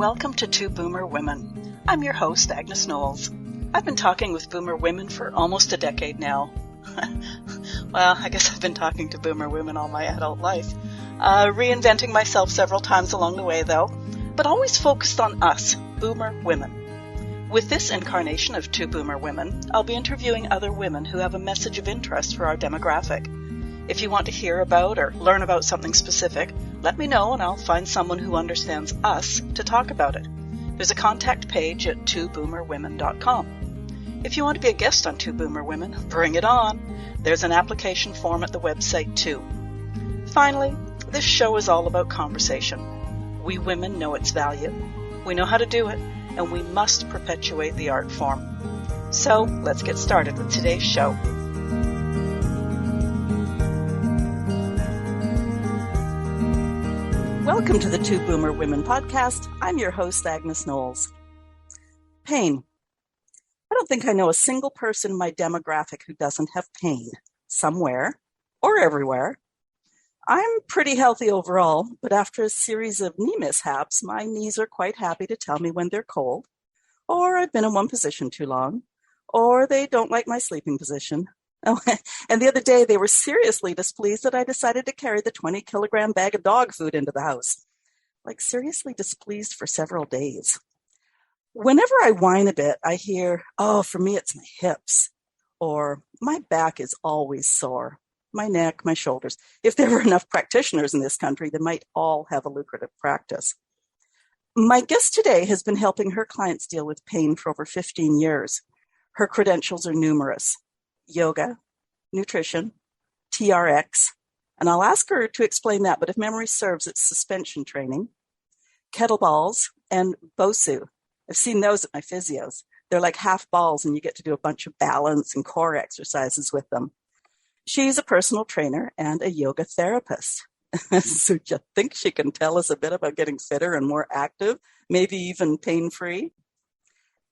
welcome to Two Boomer Women. I'm your host, Agnes Knowles. I've been talking with Boomer women for almost a decade now. Well, I guess I've been talking to Boomer women all my adult life. Reinventing myself several times along the way, though, but always focused on us, Boomer women. With this incarnation of Two Boomer Women, I'll be interviewing other women who have a message of interest for our demographic. If you want to hear about or learn about something specific, let me know and I'll find someone who understands us to talk about it. There's a contact page at twoboomerwomen.com. If you want to be a guest on Two Boomer Women, bring it on. There's an application form at the website too. Finally, this show is all about conversation. We women know its value. We know how to do it, and we must perpetuate the art form. So let's get started with today's show. Welcome to the Two Boomer Women podcast. I'm your host, Agnes Knowles. Pain. I don't think I know a single person in my demographic who doesn't have pain, somewhere or everywhere. I'm pretty healthy overall, but after a series of knee mishaps, my knees are quite happy to tell me when they're cold, or I've been in one position too long, or they don't like my sleeping position. Oh, and the other day, they were seriously displeased that I decided to carry the 20-kilogram bag of dog food into the house. Like, seriously displeased for several days. Whenever I whine a bit, I hear, oh, for me, it's my hips. Or, my back is always sore. My neck, my shoulders. If there were enough practitioners in this country, they might all have a lucrative practice. My guest today has been helping her clients deal with pain for over 15 years. Her credentials are numerous. Yoga, nutrition, TRX, and I'll ask her to explain that, but if memory serves, it's suspension training, Kettlebells, and Bosu. I've seen those at my physios. They're like half balls, and you get to do a bunch of balance and core exercises with them. She's a personal trainer and a yoga therapist. So do you think she can tell us a bit about getting fitter and more active, maybe even pain-free?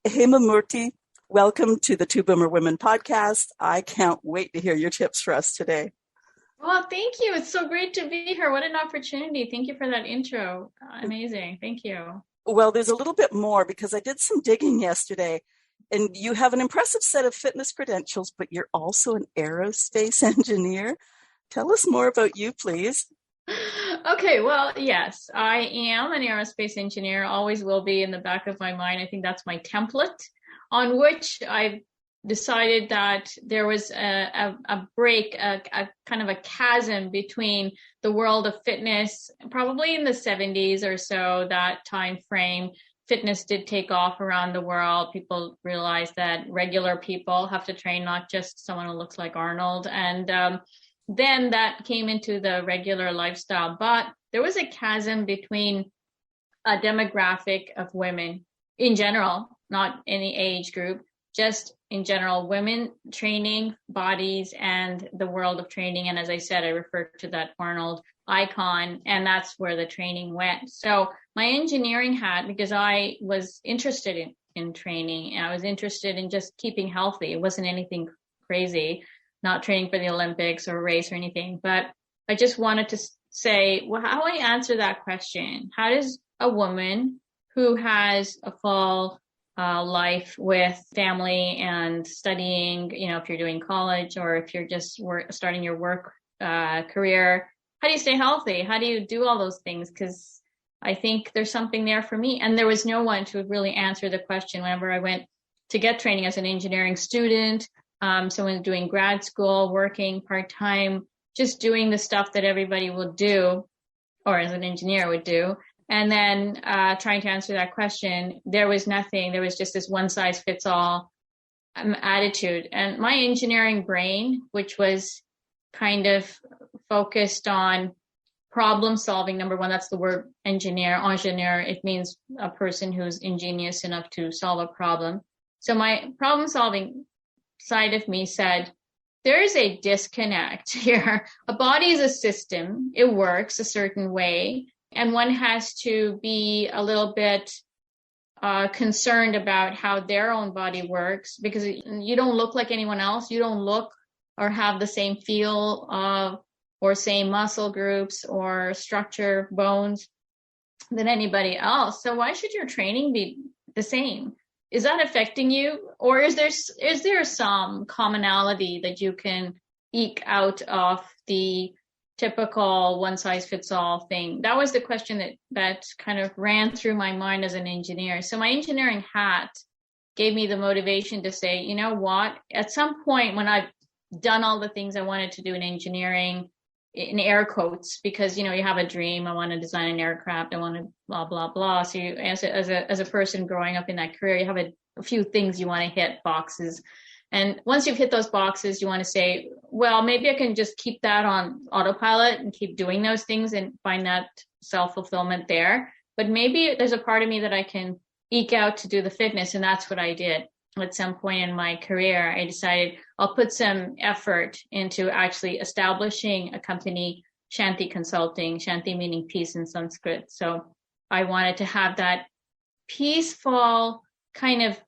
Hema Murty, welcome to the Two Boomer Women podcast. I can't wait to hear your tips for us today. Well, thank you. It's so great to be here. What an opportunity. Thank you for that intro. Amazing. Thank you. Well, there's a little bit more because I did some digging yesterday, and you have an impressive set of fitness credentials, but you're also an aerospace engineer. Tell us more about you, please. Okay, well, yes, I am an aerospace engineer, always will be in the back of my mind. I think that's my template on which I've decided that there was a break, a kind of a chasm between the world of fitness, probably in the 70s or so, that time frame. Fitness did take off around the world. People realized that regular people have to train, not just someone who looks like Arnold. And then that came into the regular lifestyle. But there was a chasm between a demographic of women in general, not any age group, just in general, women training bodies and the world of training. And as I said, I refer to that Arnold icon, and that's where the training went. So my engineering hat, because I was interested in training, and I was interested in just keeping healthy. It wasn't anything crazy, not training for the Olympics or a race or anything, but I just wanted to say, well, how do I answer that question? How does a woman who has a full life with family and studying, if you're doing college or if you're just starting your work career, how do you stay healthy? How do you do all those things? Because I think there's something there for me. And there was no one to really answer the question whenever I went to get training as an engineering student, someone doing grad school, working part-time, just doing the stuff that everybody would do, or as an engineer would do. And then trying to answer that question, there was nothing. There was just this one-size-fits-all attitude. And my engineering brain, which was kind of focused on problem solving, number one, that's the word engineer. It means a person who's ingenious enough to solve a problem. So my problem-solving side of me said, there is a disconnect here. A body is a system. It works a certain way. And one has to be a little bit concerned about how their own body works, because you don't look like anyone else. You don't look or have the same feel or same muscle groups or structure, bones. than anybody else. So why should your training be the same? Is that affecting you? Or is there some commonality that you can eke out of the typical one size fits all thing? That was the question that kind of ran through my mind as an engineer. So my engineering hat gave me the motivation to say, you know what, at some point when I've done all the things I wanted to do in engineering, in air quotes, because, you know, you have a dream. I want to design an aircraft. I want to blah, blah, blah. So you, as a person growing up in that career, you have a few things you want to hit, boxes. And once you've hit those boxes, you want to say, well, maybe I can just keep that on autopilot and keep doing those things and find that self-fulfillment there. But maybe there's a part of me that I can eke out to do the fitness. And that's what I did. At some point in my career, I decided I'll put some effort into actually establishing a company, Shanti Consulting, Shanti meaning peace in Sanskrit. So I wanted to have that peaceful kind of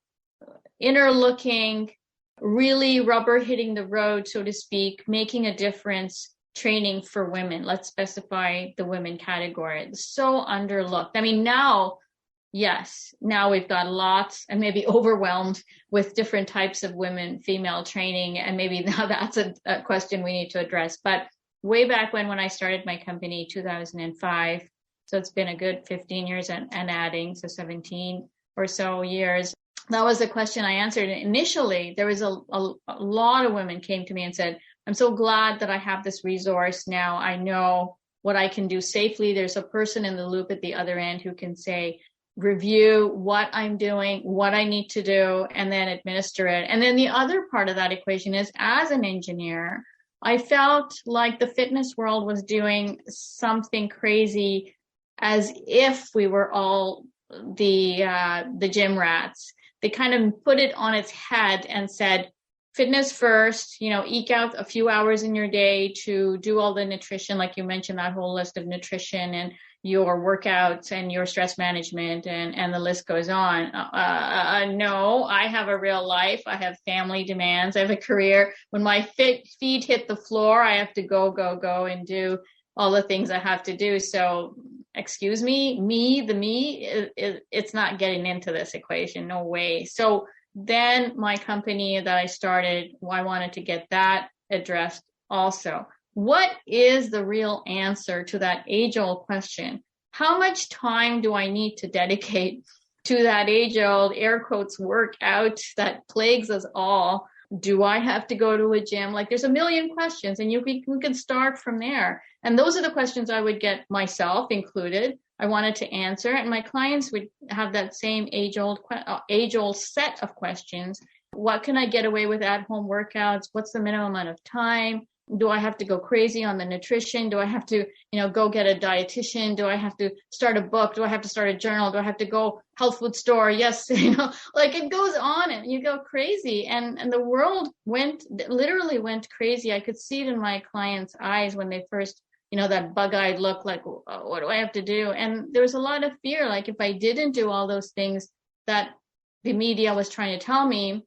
inner looking, really rubber hitting the road, so to speak, making a difference training for women. Let's specify the women category. It's so underlooked. I mean, now, yes, now we've got lots and maybe overwhelmed with different types of women, female training. And maybe now that's a question we need to address. But way back when I started my company, 2005, so it's been a good 15 years and adding, so 17 or so years. That was the question I answered. And initially, there was a lot of women came to me and said, I'm so glad that I have this resource. Now I know what I can do safely. There's a person in the loop at the other end who can say, review what I'm doing, what I need to do, and then administer it. And then the other part of that equation is, as an engineer, I felt like the fitness world was doing something crazy, as if we were all the gym rats. They kind of put it on its head and said, fitness first, you know, eke out a few hours in your day to do all the nutrition, like you mentioned, that whole list of nutrition and your workouts and your stress management, and the list goes on. No, I have a real life. I have family demands. I have a career. When my feet hit the floor, I have to go and do all the things I have to do. So excuse me, it's not getting into this equation. No way. So then my company that I started, I wanted to get that addressed also. What is the real answer to that age-old question? How much time do I need to dedicate to that age-old, air quotes, workout that plagues us all? Do I have to go to a gym? Like, there's a million questions, and we can start from there. And those are the questions I would get, myself included, I wanted to answer, and my clients would have that same age-old set of questions. What can I get away with at-home workouts? What's the minimum amount of time? Do I have to go crazy on the nutrition? Do I have to, go get a dietitian? Do I have to start a book? Do I have to start a journal? Do I have to go health food store? Yes, like it goes on and you go crazy. And the world literally went crazy. I could see it in my clients' eyes when they first, that bug-eyed look, like, oh, what do I have to do? And there was a lot of fear. Like, if I didn't do all those things that the media was trying to tell me,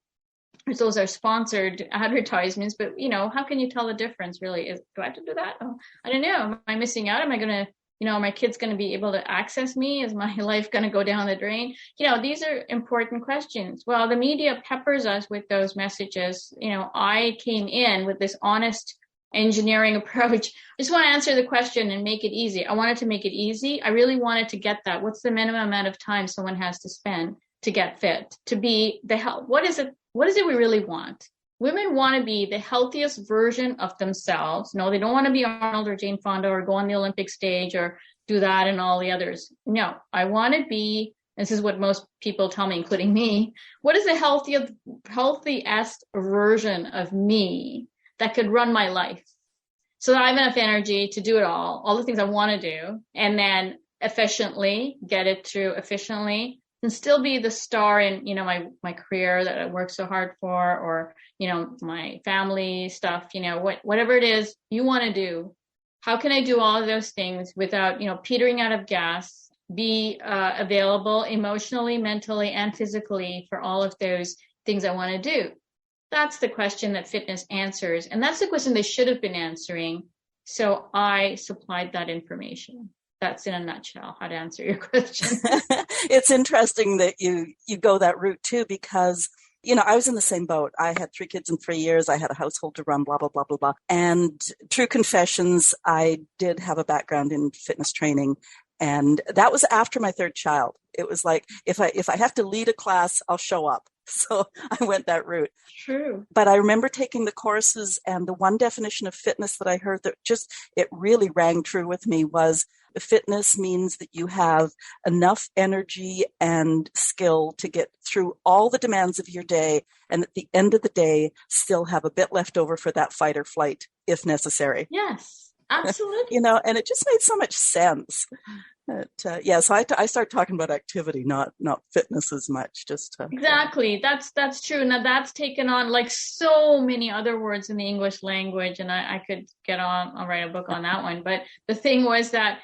those are sponsored advertisements, but how can you tell the difference really? Do I have to do that? Oh, I don't know. Am I missing out? Am I going to, are my kids going to be able to access me? Is my life going to go down the drain? These are important questions. Well, the media peppers us with those messages. I came in with this honest engineering approach. I just want to answer the question and make it easy. I wanted to make it easy. I really wanted to get that. What's the minimum amount of time someone has to spend to get fit, to be the health? What is it we really want? Women want to be the healthiest version of themselves. No, they don't want to be Arnold or Jane Fonda or go on the Olympic stage or do that and all the others. No, I want to be, this is what most people tell me, including me, what is the healthiest version of me that could run my life so that I have enough energy to do it all the things I want to do, and then efficiently get it through efficiently, and still be the star in, my career that I work so hard for, or, my family stuff, whatever it is you want to do. How can I do all of those things without, petering out of gas, be available emotionally, mentally, and physically for all of those things I want to do? That's the question that fitness answers. And that's the question they should have been answering. So I supplied that information. that's in a nutshell how to answer your question. It's interesting that you go that route too, because I was in the same boat. I had 3 kids in 3 years. I had a household to run, blah, blah, blah, blah, blah. And true confessions, I did have a background in fitness training. And that was after my 3rd child. It was like, if I have to lead a class, I'll show up. So I went that route. True. But I remember taking the courses, and the one definition of fitness that I heard that it really rang true with me was fitness means that you have enough energy and skill to get through all the demands of your day, and at the end of the day, still have a bit left over for that fight or flight if necessary. Yes, absolutely. And it just made so much sense. So I started talking about activity, not fitness as much. Exactly. That's true. Now that's taken on like so many other words in the English language, and I could I'll write a book on that one. But the thing was that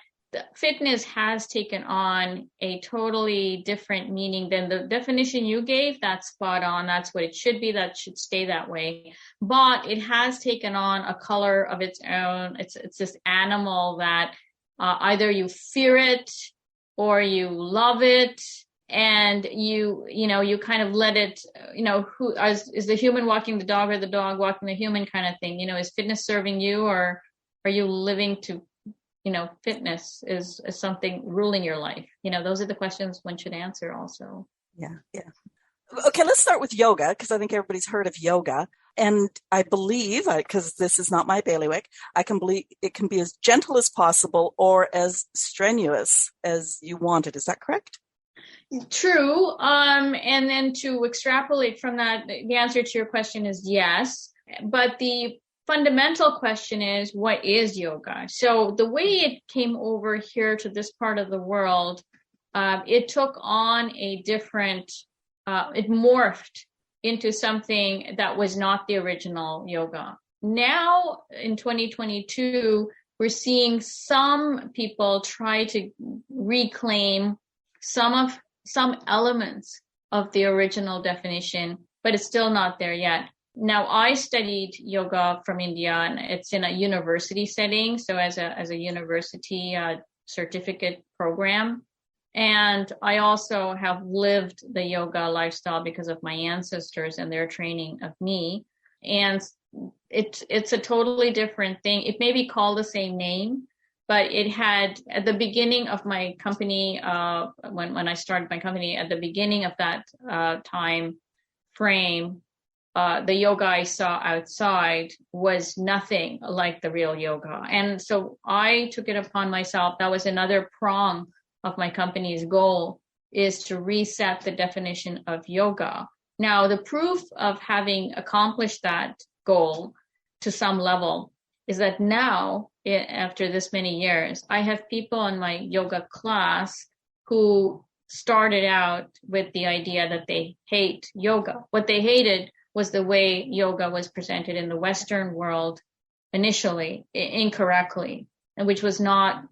fitness has taken on a totally different meaning than the definition you gave. That's spot on. That's what it should be. That should stay that way. But it has taken on a color of its own. It's this animal that either you fear it or you love it, and you kind of let it, who is the human walking the dog or the dog walking the human kind of thing. Is fitness serving you, or are you living to fitness is something ruling your life? Those are the questions one should answer also. Yeah. Okay, let's start with yoga, because I think everybody's heard of yoga. And I believe, because this is not my bailiwick, believe it can be as gentle as possible or as strenuous as you want it. Is that correct? True. And then to extrapolate from that, the answer to your question is yes. But the fundamental question is, what is yoga? So the way it came over here to this part of the world, it took on a different, it morphed into something that was not the original yoga. Now in 2022, we're seeing some people try to reclaim some elements of the original definition, but it's still not there yet. Now, I studied yoga from India, and it's in a university setting, so as a university certificate program. And I also have lived the yoga lifestyle because of my ancestors and their training of me. And it's a totally different thing. It may be called the same name, but it had, at the beginning of my company, when I started my company, at the beginning of that time frame, the yoga I saw outside was nothing like the real yoga. And so I took it upon myself. That was another prong of my company's goal, is to reset the definition of yoga. Now, the proof of having accomplished that goal to some level is that now, after this many years, I have people in my yoga class who started out with the idea that they hate yoga. What they hated was the way yoga was presented in the Western world initially, incorrectly, and which was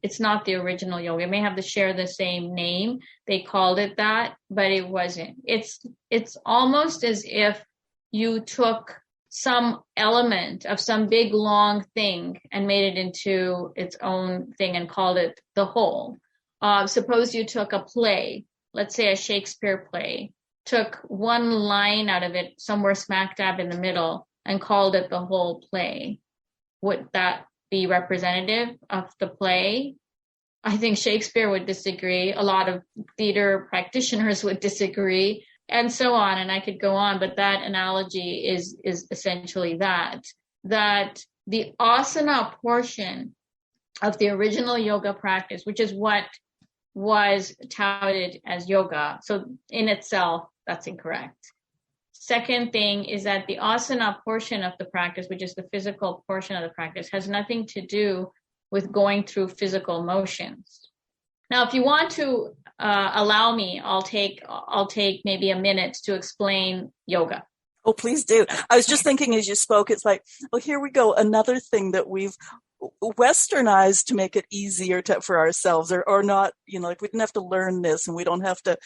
it's not the original yoga. It may have to share the same name. They called it that, but it wasn't. It's almost as if you took some element of some big long thing and made it into its own thing and called it the whole. Suppose you took a play, let's say a Shakespeare play, took one line out of it somewhere smack dab in the middle and called it the whole play. Would that be representative of the play? I think Shakespeare would disagree. A lot of theater practitioners would disagree, and so on. And I could go on, but that analogy is essentially that the asana portion of the original yoga practice, which is what was touted as yoga. So in itself, that's incorrect. Second thing is that the asana portion of the practice, which is the physical portion of the practice, has nothing to do with going through physical motions. Now, if you want to allow me, I'll take maybe a minute to explain yoga. Oh, please do. I was just thinking as you spoke, it's like, well, here we go. Another thing that we've westernized to make it easier for ourselves, or not, like we didn't have to learn this and we don't have to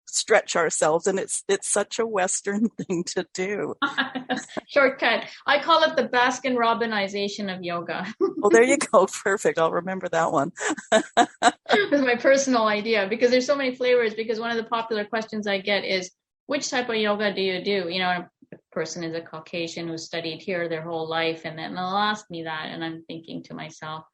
stretch ourselves, and it's such a Western thing to do. Shortcut. I call it the Baskin Robbinization of yoga. Oh, there you go. Perfect. I'll remember that one. That's my personal idea, because there's so many flavors. Because one of the popular questions I get is, which type of yoga do you do? You know, a person is a Caucasian who studied here their whole life, and then they'll ask me that, and I'm thinking to myself,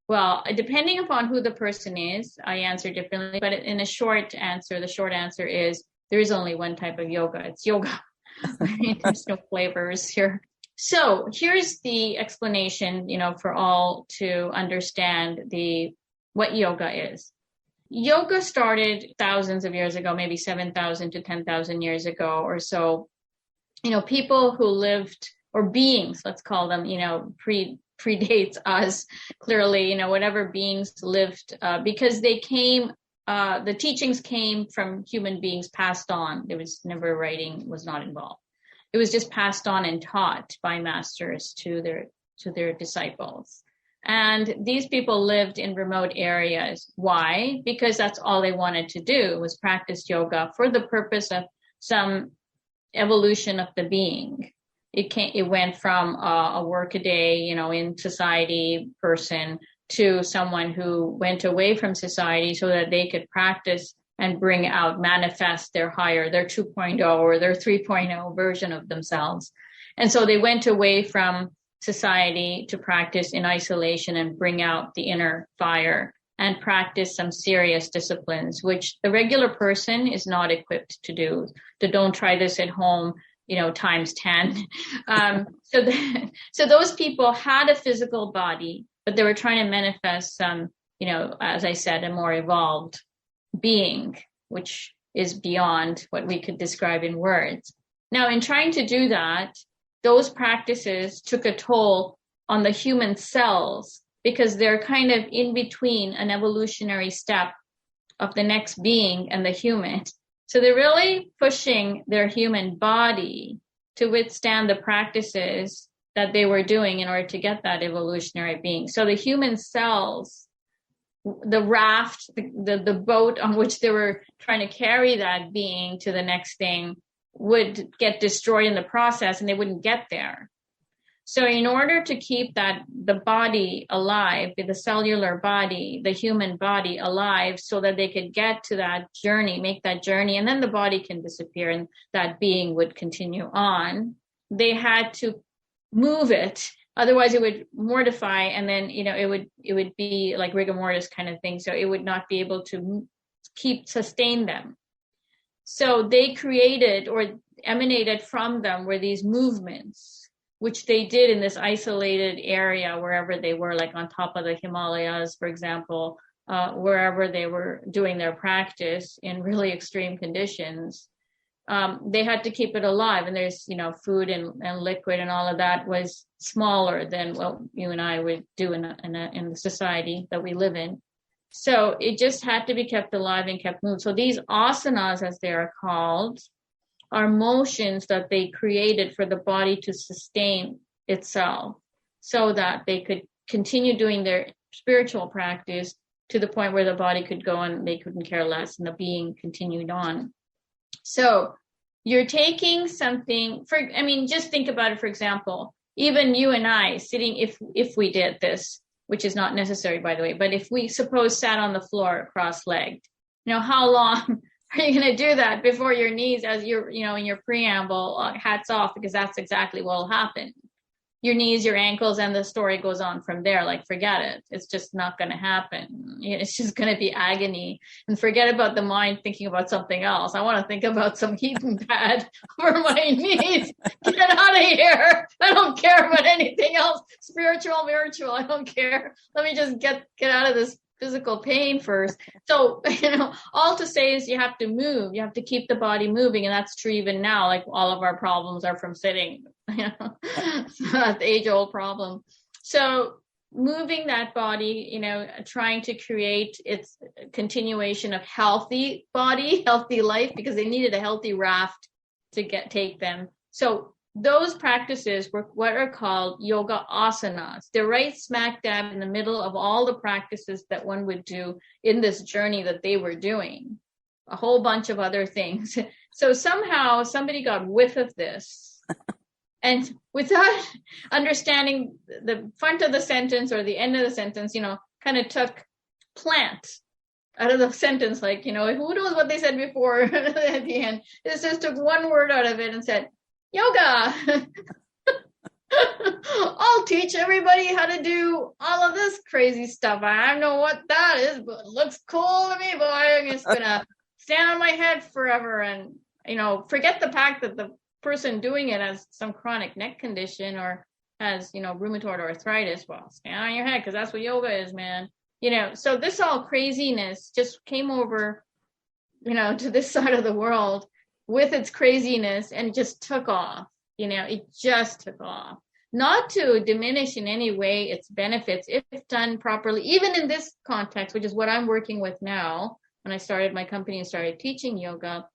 well, depending upon who the person is, I answer differently. But in a short answer, the short answer is there is only one type of yoga. It's yoga. There's no flavors here. So here's the explanation, you know, for all to understand what yoga is. Yoga started thousands of years ago, maybe 7,000 to 10,000 years ago or so. You know, people who lived, or beings, let's call them, you know, predates us clearly, you know, whatever beings lived, because they came, the teachings came from human beings passed on. There was never writing, was not involved. It was just passed on and taught by masters to their disciples. And these people lived in remote areas. Why? Because that's all they wanted to do, was practice yoga for the purpose of some evolution of the being. It went from a workaday, you know, in society person to someone who went away from society so that they could practice and bring out, manifest their 2.0 or their 3.0 version of themselves. And so they went away from society to practice in isolation and bring out the inner fire and practice some serious disciplines, which the regular person is not equipped to do. So don't try this at home, you know, times 10. So those people had a physical body, but they were trying to manifest some, you know, as I said, a more evolved being, which is beyond what we could describe in words. Now, in trying to do that, those practices took a toll on the human cells, because they're kind of in between an evolutionary step of the next being and the human. So they're really pushing their human body to withstand the practices that they were doing in order to get that evolutionary being. So the human cells, the raft, the boat on which they were trying to carry that being to the next thing, would get destroyed in the process, and they wouldn't get there. So in order to keep the body alive, the cellular body, the human body alive, so that they could get to that journey, make that journey, and then the body can disappear and that being would continue on, they had to move it. Otherwise it would mortify, and then, you know, it would be like rigor mortis kind of thing. So it would not be able to sustain them. So they created, or emanated from them, were these movements, which they did in this isolated area, wherever they were, like on top of the Himalayas, for example, wherever they were doing their practice in really extreme conditions. They had to keep it alive. And there's, you know, food and liquid and all of that was smaller than what you and I would do in the society that we live in. So it just had to be kept alive and kept moved. So these asanas, as they are called, are motions that they created for the body to sustain itself, so that they could continue doing their spiritual practice to the point where the body could go and they couldn't care less, and the being continued on. So you're taking something, just think about it. For example, even you and I sitting, if we did this, which is not necessary, by the way, but if we suppose sat on the floor cross-legged, you know, how long are you going to do that before your knees, as you're, you know, in your preamble, hats off, because that's exactly what will happen. Your knees, your ankles, and the story goes on from there. Like, forget it. It's just not going to happen. It's just going to be agony. And forget about the mind thinking about something else. I want to think about some heating pad for my knees. Get out of here. I don't care about anything else. Spiritual, I don't care. Let me just get out of this physical pain first. So, you know, all to say is you have to move. You have to keep the body moving. And that's true even now. Like, all of our problems are from sitting. You know, so that's the age-old problem. So moving that body, you know, trying to create its continuation of healthy body, healthy life, because they needed a healthy raft to take them. So those practices were what are called yoga asanas. They're right smack dab in the middle of all the practices that one would do in this journey that they were doing. a whole bunch of other things. So somehow somebody got whiff of this. And without understanding the front of the sentence or the end of the sentence, kind of took plant out of the sentence, like, who knows what they said before at the end. It just took one word out of it and said, yoga. I'll teach everybody how to do all of this crazy stuff. I don't know what that is, but it looks cool to me, but I'm just going to stand on my head forever and, forget the fact that the person doing it has some chronic neck condition or has, rheumatoid arthritis. Well, stand on your head because that's what yoga is, man. So this all craziness just came over, to this side of the world with its craziness and just took off. It just took off. Not to diminish in any way its benefits if done properly, even in this context, which is what I'm working with now. When I started my company and started teaching yoga,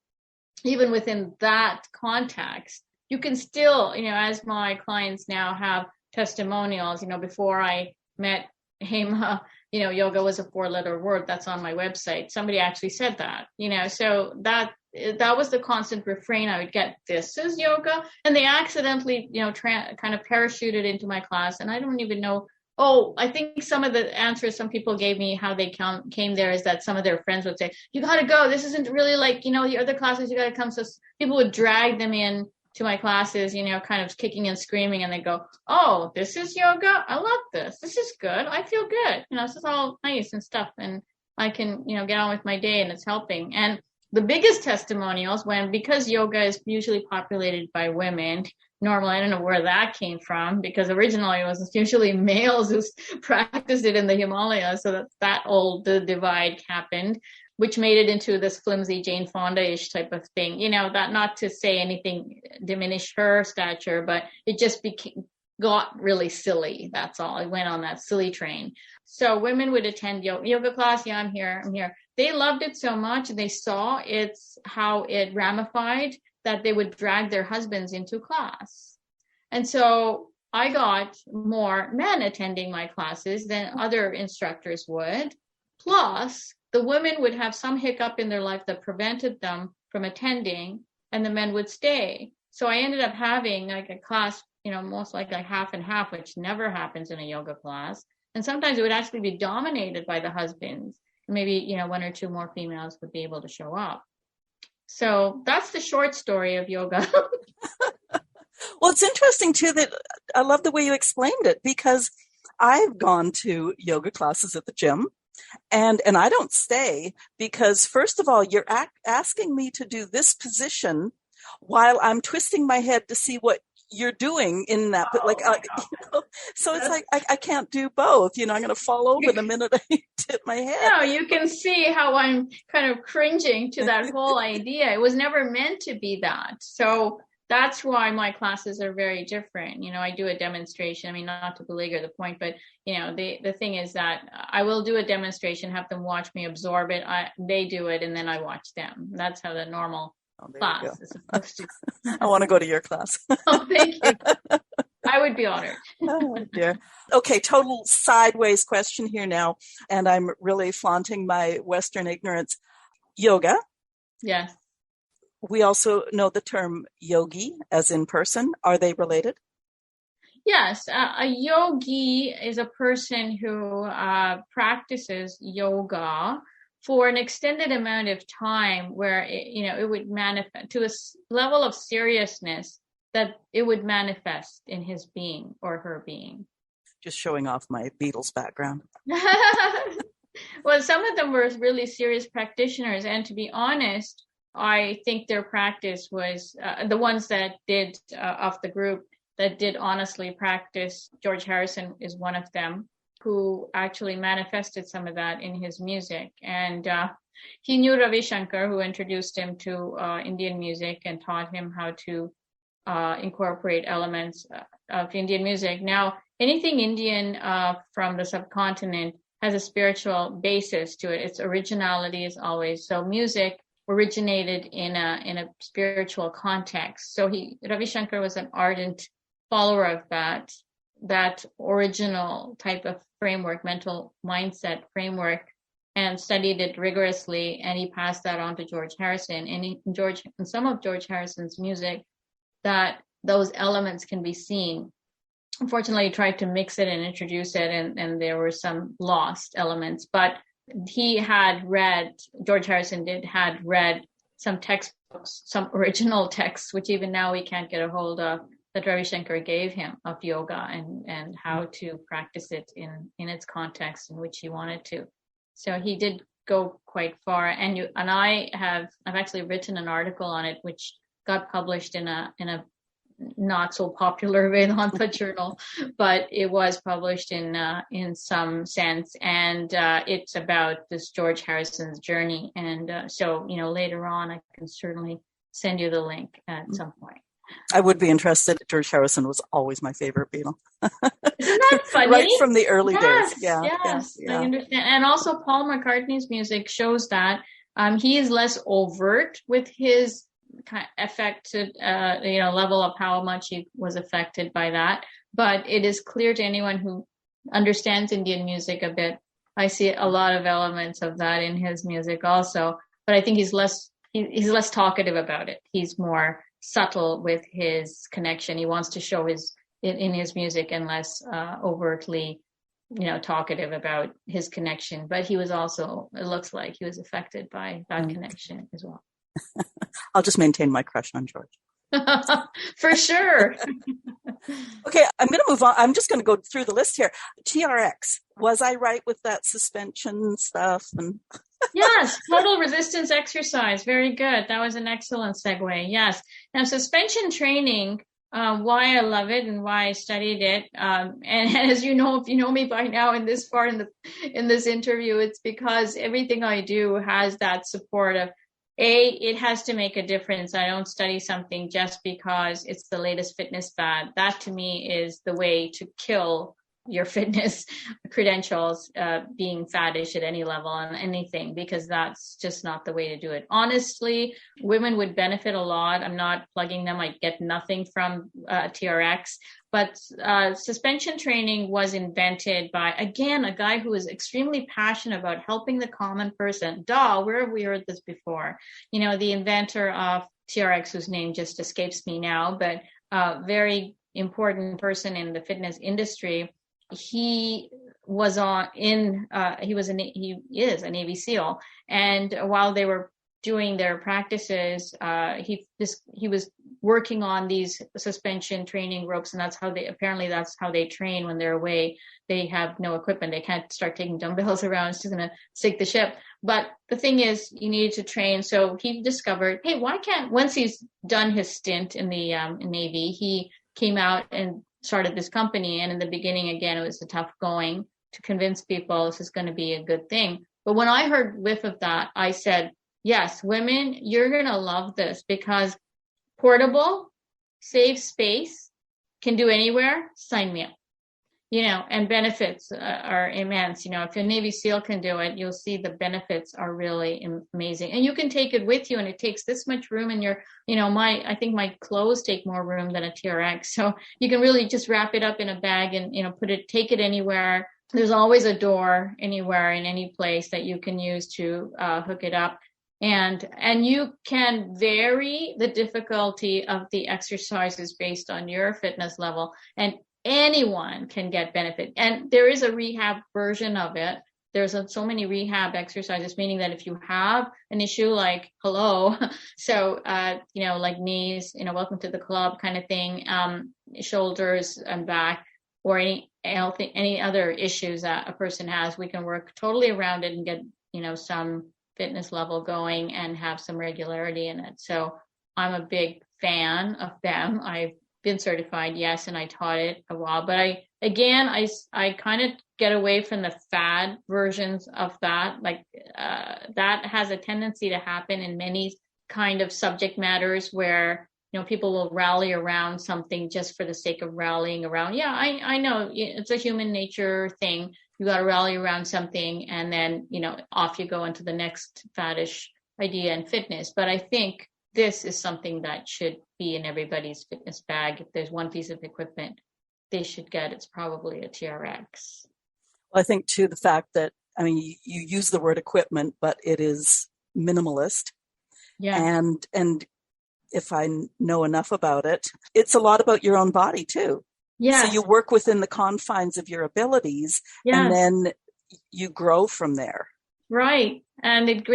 even within that context, you can still, as my clients now have testimonials, before I met Hema, yoga was a 4-letter word. That's on my website. Somebody actually said that, so that was the constant refrain I would get. This is yoga. And they accidentally, kind of parachuted into my class. And I don't even know. Oh, I think some of the answers some people gave me, how they came there, is that some of their friends would say, you got to go. This isn't really like, the other classes, you got to come. So people would drag them in to my classes, kind of kicking and screaming. And they go, oh, this is yoga. I love this. This is good. I feel good. This is all nice and stuff. And I can, get on with my day and it's helping. And the biggest testimonials, because yoga is usually populated by women, normally, I don't know where that came from, because originally it was usually males who practiced it in the Himalayas. So that old divide happened, which made it into this flimsy Jane Fonda-ish type of thing. That, not to say anything, diminish her stature, but it just got really silly. That's all. It went on that silly train. So women would attend yoga class. Yeah, I'm here. They loved it so much. They saw how it ramified, that they would drag their husbands into class. And so I got more men attending my classes than other instructors would. Plus, the women would have some hiccup in their life that prevented them from attending, and the men would stay. So I ended up having like a class, most like half and half, which never happens in a yoga class. And sometimes it would actually be dominated by the husbands. Maybe, 1 or 2 more females would be able to show up. So that's the short story of yoga. Well, it's interesting too that I love the way you explained it, because I've gone to yoga classes at the gym and I don't stay because, first of all, you're asking me to do this position while I'm twisting my head to see what you're doing in that, but so it's like I can't do both. I'm going to fall over the minute I tip my head. No, you can see how I'm kind of cringing to that whole idea. It was never meant to be that. So that's why my classes are very different. I do a demonstration. I mean, not to belabor the point, but the thing is that I will do a demonstration, have them watch me absorb it. They do it, and then I watch them. That's how the normal class is supposed to. I want to go to your class. Oh, thank you. I would be honored. Oh, dear. Okay, total sideways question here now, and I'm really flaunting my Western ignorance. Yoga. Yes. We also know the term yogi, as in person. Are they related? Yes. A yogi is a person who practices yoga for an extended amount of time, where it would manifest to a level of seriousness that it would manifest in his being or her being. Just showing off my Beatles background. Well, some of them were really serious practitioners, and to be honest, I think their practice was the ones that did of the group that did honestly practice. George Harrison is one of them, who actually manifested some of that in his music. And he knew Ravi Shankar, who introduced him to Indian music and taught him how to incorporate elements of Indian music. Now, anything Indian from the subcontinent has a spiritual basis to it. Its originality is always. So music originated in a spiritual context. So Ravi Shankar was an ardent follower of that original type of framework, mental mindset framework and studied it rigorously, and he passed that on to George Harrison. And in some of George Harrison's music, that those elements can be seen. Unfortunately, he tried to mix it and introduce it, and there were some lost elements. But George Harrison had read some textbooks, some original texts, which even now we can't get a hold of, that Ravi Shankar gave him of yoga and how to practice it in its context in which he wanted to. So he did go quite far. And I've actually written an article on it, which got published in a not so popular Vedanta journal, but it was published in some sense, and it's about this George Harrison's journey. And so later on, I can certainly send you the link at some point. I would be interested. George Harrison was always my favorite Beatle. Isn't that funny? Right from the early days. Yes, I understand. And also Paul McCartney's music shows that he is less overt with his kind of affected, level of how much he was affected by that. But it is clear to anyone who understands Indian music a bit. I see a lot of elements of that in his music also. But I think he's less talkative about it. He's more subtle with his connection. He wants to show in his music, and less overtly, talkative about his connection. But he was also, it looks like he was affected by that connection as well. I'll just maintain my crush on George. For sure. Okay, I'm going to move on. I'm just going to go through the list here. TRX. Was I right with that suspension stuff? Yes, total resistance exercise. Very good. That was an excellent segue. Yes. Now, suspension training, why I love it and why I studied it. And as you know, if you know me by now in this part in this interview, it's because everything I do has that support of, it has to make a difference. I don't study something just because it's the latest fitness fad. That to me is the way to kill your fitness credentials, being faddish at any level on anything, because that's just not the way to do it. Honestly, women would benefit a lot. I'm not plugging them. I get nothing from TRX, but suspension training was invented by, again, a guy who is extremely passionate about helping the common person. Where have we heard this before? The inventor of TRX, whose name just escapes me now, but very important person in the fitness industry. He is a Navy SEAL, and while they were doing their practices, he was working on these suspension training ropes, and that's how they train when they're away. They have no equipment. They can't start taking dumbbells around. It's just going to sink the ship. But the thing is, you need to train. So he discovered, hey, once he's done his stint in the Navy, he came out and started this company. And in the beginning, again, it was a tough going to convince people this is going to be a good thing. But when I heard whiff of that, I said, yes, women, you're going to love this, because portable, saves space, can do anywhere, sign me up. And benefits are immense. If a Navy SEAL can do it, you'll see the benefits are really amazing. And you can take it with you, and it takes this much room in your, I think my clothes take more room than a TRX. So you can really just wrap it up in a bag and, take it anywhere. There's always a door anywhere in any place that you can use to hook it up. And you can vary the difficulty of the exercises based on your fitness level, and anyone can get benefit. And there is a rehab version of it. There's so many rehab exercises, meaning that if you have an issue like, so, like knees, welcome to the club kind of thing, shoulders and back, or any other issues that a person has, we can work totally around it and get, some fitness level going and have some regularity in it. So I'm a big fan of them. I've been certified, yes, and I taught it a while, but I kind of get away from the fad versions of that. Like that has a tendency to happen in many kind of subject matters where, people will rally around something just for the sake of rallying around. Yeah, I know it's a human nature thing. You got to rally around something, and then, off you go into the next faddish idea in fitness. But I think this is something that should be in everybody's fitness bag. If there's one piece of equipment they should get, it's probably a TRX. Well, I think too, the fact that I mean, you use the word equipment, but it is minimalist. Yeah. And if I know enough about it, it's a lot about your own body too. Yes. So you work within the confines of your abilities, yes. and then you grow from there. Right. And it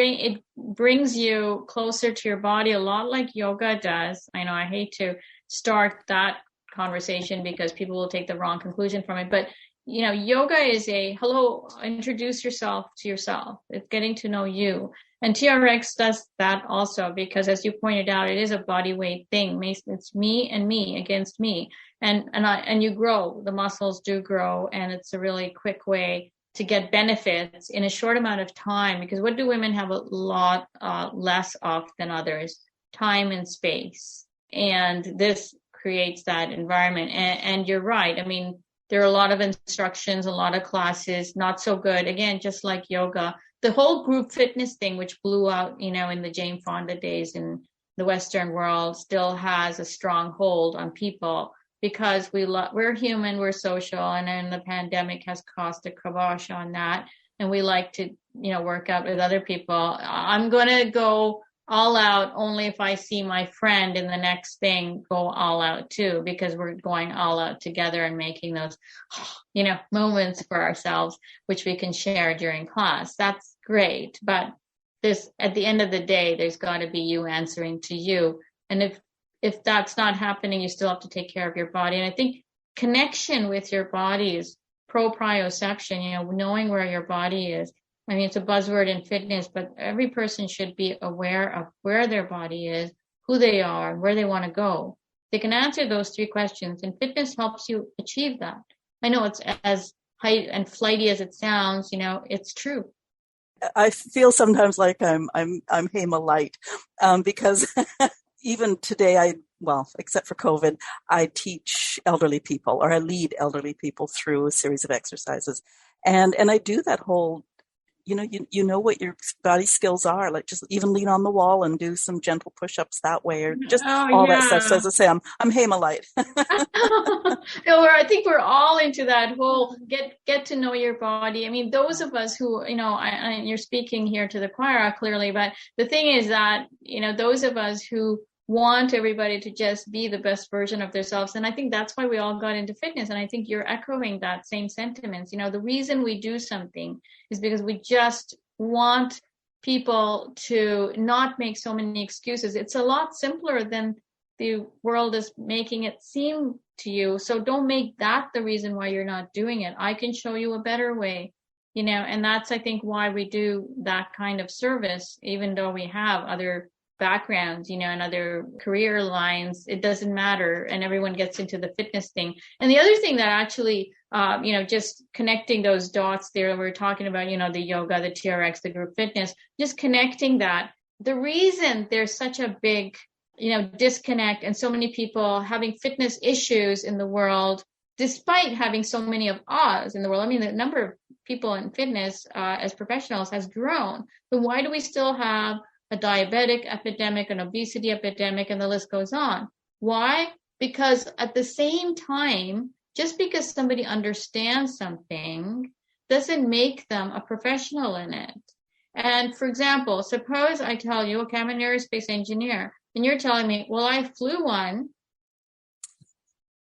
brings you closer to your body, a lot like yoga does. I know I hate to start that conversation because people will take the wrong conclusion from it. But, you know, yoga is hello, introduce yourself to yourself. It's getting to know you. And TRX does that also because, as you pointed out, it is a body weight thing. It's me and me against me. And you grow. The muscles do grow. And it's a really quick way to get benefits in a short amount of time, because what do women have a lot less of than others? Time and space. And this creates that environment. And you're right. I mean, there are a lot of instructions, a lot of classes, not so good. Again, just like yoga, the whole group fitness thing, which blew out, you know, in the Jane Fonda days in the Western world, still has a strong hold on people. Because we're human, we're social, and then the pandemic has caused a kibosh on that. And we like to, you know, work out with other people. I'm going to go all out only if I see my friend in the next thing go all out too, because we're going all out together and making those, you know, moments for ourselves, which we can share during class. That's great. But at the end of the day, there's got to be you answering to you. And if that's not happening, you still have to take care of your body. And I think connection with your body is proprioception, you know, knowing where your body is. I mean, it's a buzzword in fitness, but every person should be aware of where their body is, who they are, and where they want to go. They can answer those 3 questions, and fitness helps you achieve that. I know it's as high and flighty as it sounds, you know, it's true. I feel sometimes like I'm Hema Light, because even today, except for COVID, I teach elderly people, or I lead elderly people through a series of exercises. And I do that whole, you know what your body skills are, like just even lean on the wall and do some gentle push-ups that way, or just that stuff. So as I say, I'm Hema Light. I think we're all into that whole get to know your body. I mean, those of us who, you know, you're speaking here to the choir clearly, but the thing is that, you know, those of us who want everybody to just be the best version of themselves. And I think that's why we all got into fitness. And I think you're echoing that same sentiments. You know, the reason we do something is because we just want people to not make so many excuses. It's a lot simpler than the world is making it seem to you. So don't make that the reason why you're not doing it. I can show you a better way, you know, and that's, I think, why we do that kind of service, even though we have other backgrounds, you know, and other career lines. It doesn't matter. And everyone gets into the fitness thing. And the other thing that actually, you know, just connecting those dots there, we're talking about, you know, the yoga, the TRX, the group fitness, just connecting that. The reason there's such a big, you know, disconnect and so many people having fitness issues in the world, despite having so many of us in the world. I mean, the number of people in fitness as professionals has grown. But why do we still have a diabetic epidemic, an obesity epidemic, and the list goes on? Why? Because at the same time, just because somebody understands something doesn't make them a professional in it. And for example, suppose I tell you, okay, I'm an aerospace engineer, and you're telling me, well, I flew one.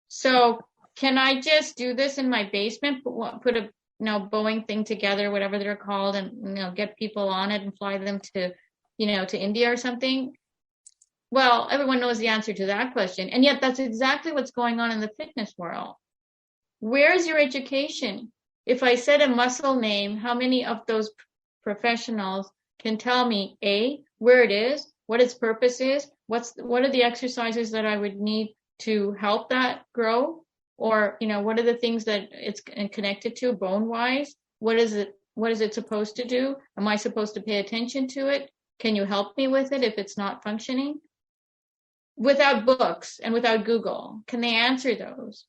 So can I just do this in my basement, put a Boeing thing together, whatever they're called, and get people on it and fly them to to India or something? Well, everyone knows the answer to that question. And yet that's exactly what's going on in the fitness world. Where's your education? If I said a muscle name, how many of those professionals can tell me, A, where it is, what its purpose is, what are the exercises that I would need to help that grow? Or, what are the things that it's connected to bone-wise? What is it supposed to do? Am I supposed to pay attention to it? Can you help me with it if it's not functioning? Without books and without Google, can they answer those?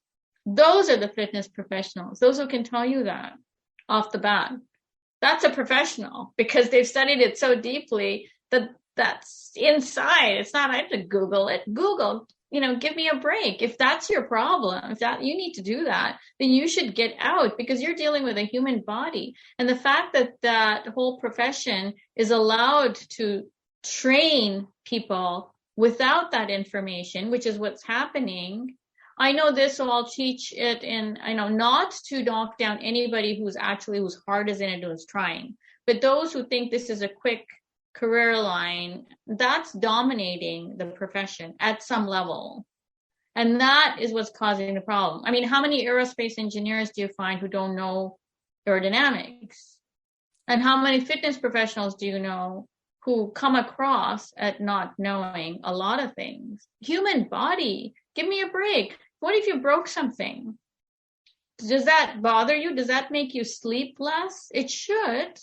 Those are the fitness professionals. Those who can tell you that off the bat. That's a professional because they've studied it so deeply that that's inside. It's not, I have to Google it. Google, give me a break. If that's your problem, if that you need to do that, then you should get out, because you're dealing with a human body. And the fact that that whole profession is allowed to train people without that information, which is what's happening. I know this, so I'll teach it I know not to knock down anybody whose heart is in it, who's trying. But those who think this is a quick career line, that's dominating the profession at some level. And that is what's causing the problem. I mean, how many aerospace engineers do you find who don't know aerodynamics? And how many fitness professionals do you know who come across at not knowing a lot of things? Human body, give me a break. What if you broke something? Does that bother you? Does that make you sleep less? It should.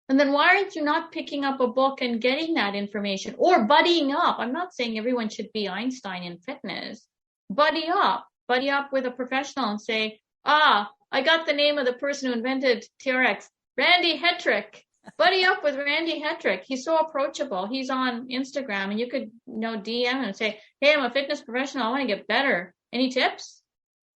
And then why aren't you not picking up a book and getting that information, or buddying up? I'm not saying everyone should be Einstein in fitness. Buddy up with a professional and say, I got the name of the person who invented TRX, Randy Hetrick. Buddy up with Randy Hetrick. He's so approachable. He's on Instagram, and you could DM him and say, hey, I'm a fitness professional. I want to get better. Any tips?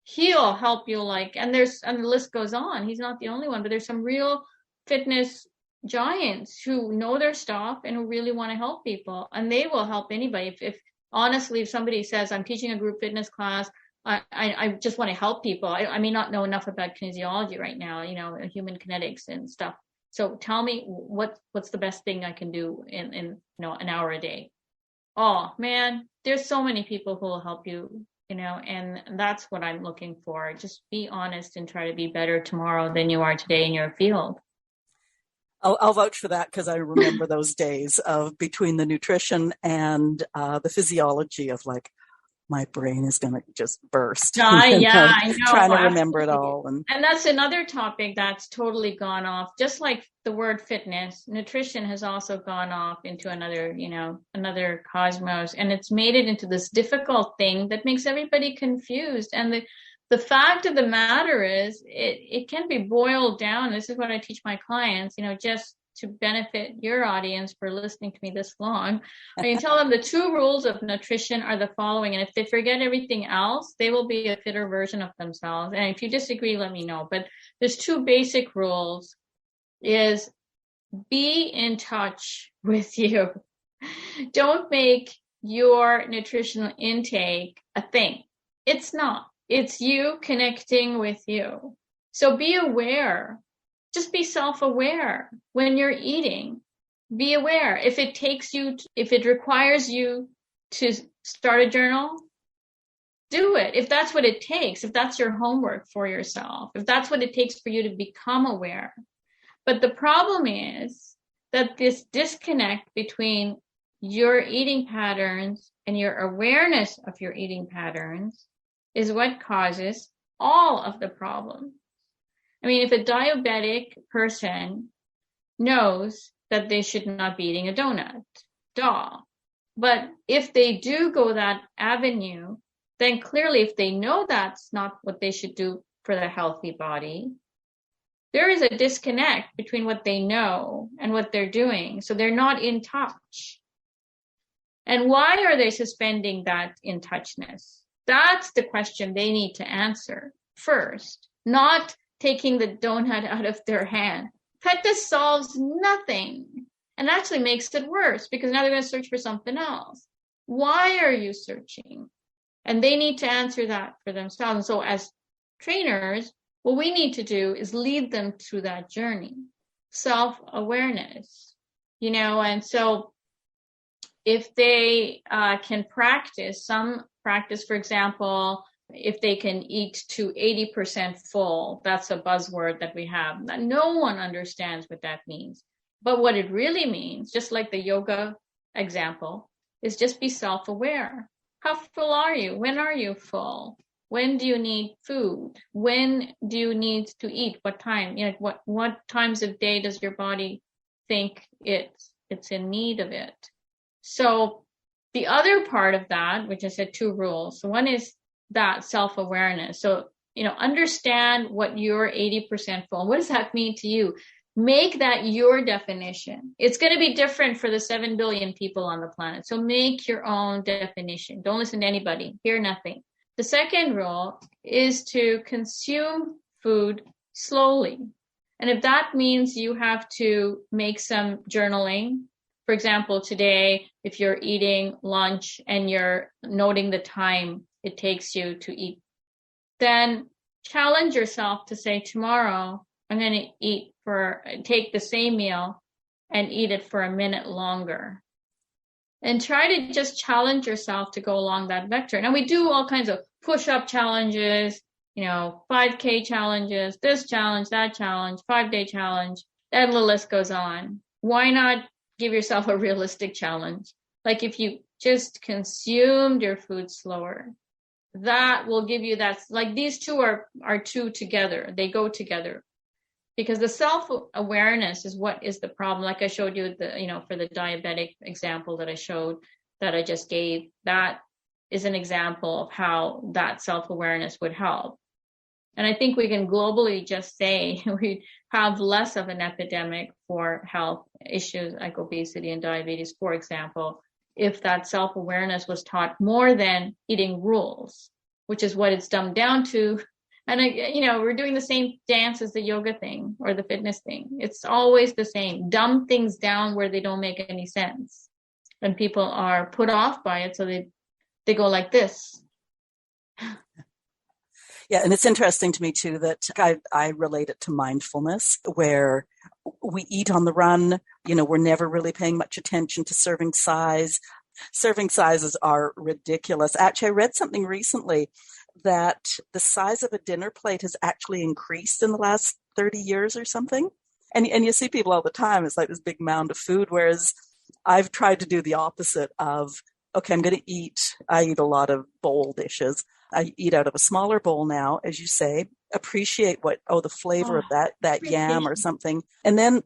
He'll help you. And the list goes on. He's not the only one, but there's some real fitness giants who know their stuff and who really want to help people, and they will help anybody. If honestly, if somebody says, I'm teaching a group fitness class, I just want to help people. I may not know enough about kinesiology right now, human kinetics and stuff. So tell me what's the best thing I can do in an hour a day. Oh man, there's so many people who will help you, and that's what I'm looking for. Just be honest and try to be better tomorrow than you are today in your field. I'll vouch for that, because I remember those days of between the nutrition and the physiology of my brain is going to just burst. I know. Trying to remember it all. And that's another topic that's totally gone off. Just like the word fitness, nutrition has also gone off into another cosmos. And it's made it into this difficult thing that makes everybody confused. And the fact of the matter is, it can be boiled down. This is what I teach my clients, just to benefit your audience for listening to me this long. I can tell them the 2 rules of nutrition are the following. And if they forget everything else, they will be a fitter version of themselves. And if you disagree, let me know. But there's 2 basic rules: is be in touch with you. Don't make your nutritional intake a thing. It's not. It's you connecting with you. So be aware. Just be self-aware when you're eating. Be aware. If it requires you to start a journal, do it. If that's what it takes, if that's your homework for yourself, if that's what it takes for you to become aware. But the problem is that this disconnect between your eating patterns and your awareness of your eating patterns is what causes all of the problems. I mean, if a diabetic person knows that they should not be eating a donut, but if they do go that avenue, then clearly if they know that's not what they should do for their healthy body, there is a disconnect between what they know and what they're doing. So they're not in touch. And why are they suspending that in touchness? That's the question they need to answer first, not taking the donut out of their hand. Fitness solves nothing and actually makes it worse, because now they're going to search for something else. Why are you searching? And they need to answer that for themselves. And so as trainers, what we need to do is lead them through that journey, self-awareness, and so if they can practice, for example, if they can eat to 80% full, that's a buzzword that we have. No one understands what that means. But what it really means, just like the yoga example, is just be self-aware. How full are you? When are you full? When do you need food? When do you need to eat? What time? What times of day does your body think it's in need of it? So the other part of that, which I said 2 rules. So one is that self-awareness. So, understand what you're 80% full. What does that mean to you? make that your definition. It's going to be different for the 7 billion people on the planet. So make your own definition. Don't listen to anybody. Hear nothing. The second rule is to consume food slowly. And if that means you have to make some journaling, for example, today, if you're eating lunch and you're noting the time it takes you to eat, then challenge yourself to say, tomorrow, I'm going to take the same meal and eat it for a minute longer. And try to just challenge yourself to go along that vector. Now we do all kinds of push-up challenges, 5K challenges, this challenge, that challenge, 5-day challenge, and the list goes on. Why not give yourself a realistic challenge? Like if you just consumed your food slower, that will give you that, like these two are two together. They go together. Because the self-awareness is what is the problem. Like I showed you for the diabetic example that I just gave, that is an example of how that self-awareness would help. And I think we can globally just say we have less of an epidemic for health issues like obesity and diabetes, for example, if that self-awareness was taught more than eating rules, which is what it's dumbed down to. And, we're doing the same dance as the yoga thing or the fitness thing. It's always the same. Dumb things down where they don't make any sense. And people are put off by it. So they go like this. Yeah. And it's interesting to me too, that I relate it to mindfulness, where we eat on the run. We're never really paying much attention to serving size. Serving sizes are ridiculous. Actually, I read something recently that the size of a dinner plate has actually increased in the last 30 years or something. And you see people all the time. It's like this big mound of food, whereas I've tried to do the opposite of, okay, I eat a lot of bowl dishes. I eat out of a smaller bowl now, as you say, appreciate the flavor of that yam or something. And then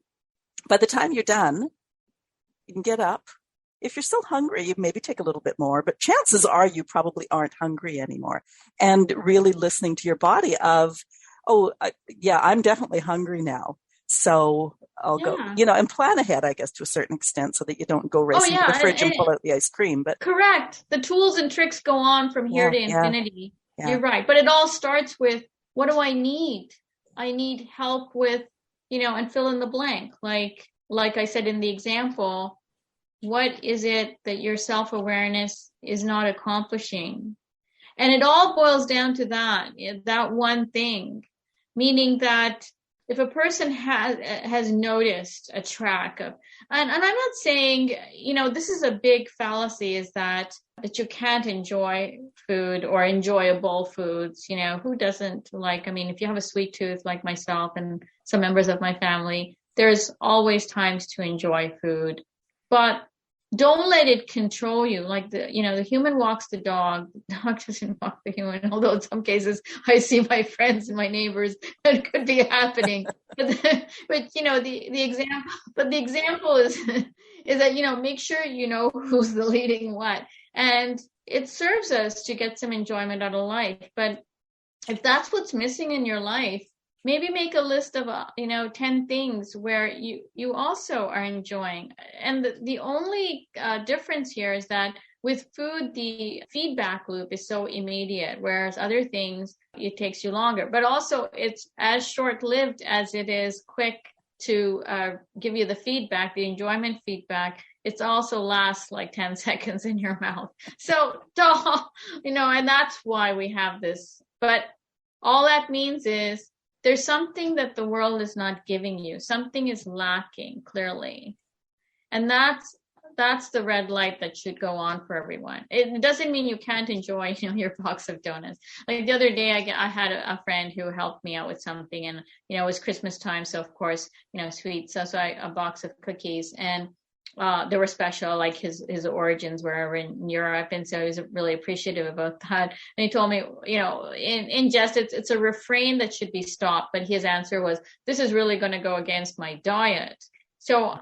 by the time you're done, you can get up. If you're still hungry, you maybe take a little bit more, but chances are you probably aren't hungry anymore. And really listening to your body of, I'm definitely hungry now. So I'll go, and plan ahead, I guess, to a certain extent so that you don't go racing to the fridge and pull out the ice cream. But correct. The tools and tricks go on from here to infinity. Yeah. You're right. But it all starts with, what do I need? I need help with, and fill in the blank. Like I said in the example, what is it that your self-awareness is not accomplishing? And it all boils down to that one thing, meaning that if a person has noticed a track of, and I'm not saying, this is a big fallacy, is that you can't enjoy food or enjoyable foods. Who doesn't like, if you have a sweet tooth like myself and some members of my family, there's always times to enjoy food, but don't let it control you. Like the human walks the dog. The dog doesn't walk the human. Although in some cases I see my friends and my neighbors that could be happening. But the example is that, make sure you know who's the leading what. And it serves us to get some enjoyment out of life. But if that's what's missing in your life, maybe make a list of, 10 things where you also are enjoying. And the only difference here is that with food, the feedback loop is so immediate, whereas other things, it takes you longer. But also it's as short-lived as it is quick to give you the feedback, the enjoyment feedback. It also lasts like 10 seconds in your mouth. So, and that's why we have this. But all that means is, there's something that the world is not giving you. Something is lacking, clearly. And that's the red light that should go on for everyone. It doesn't mean you can't enjoy, your box of donuts. Like the other day, I had a friend who helped me out with something, and, it was Christmas time. So of course, sweets. So a box of cookies, and they were special, like his origins were over in Europe. And so he was really appreciative about that. And he told me, in jest, it's a refrain that should be stopped. But his answer was, this is really going to go against my diet. So,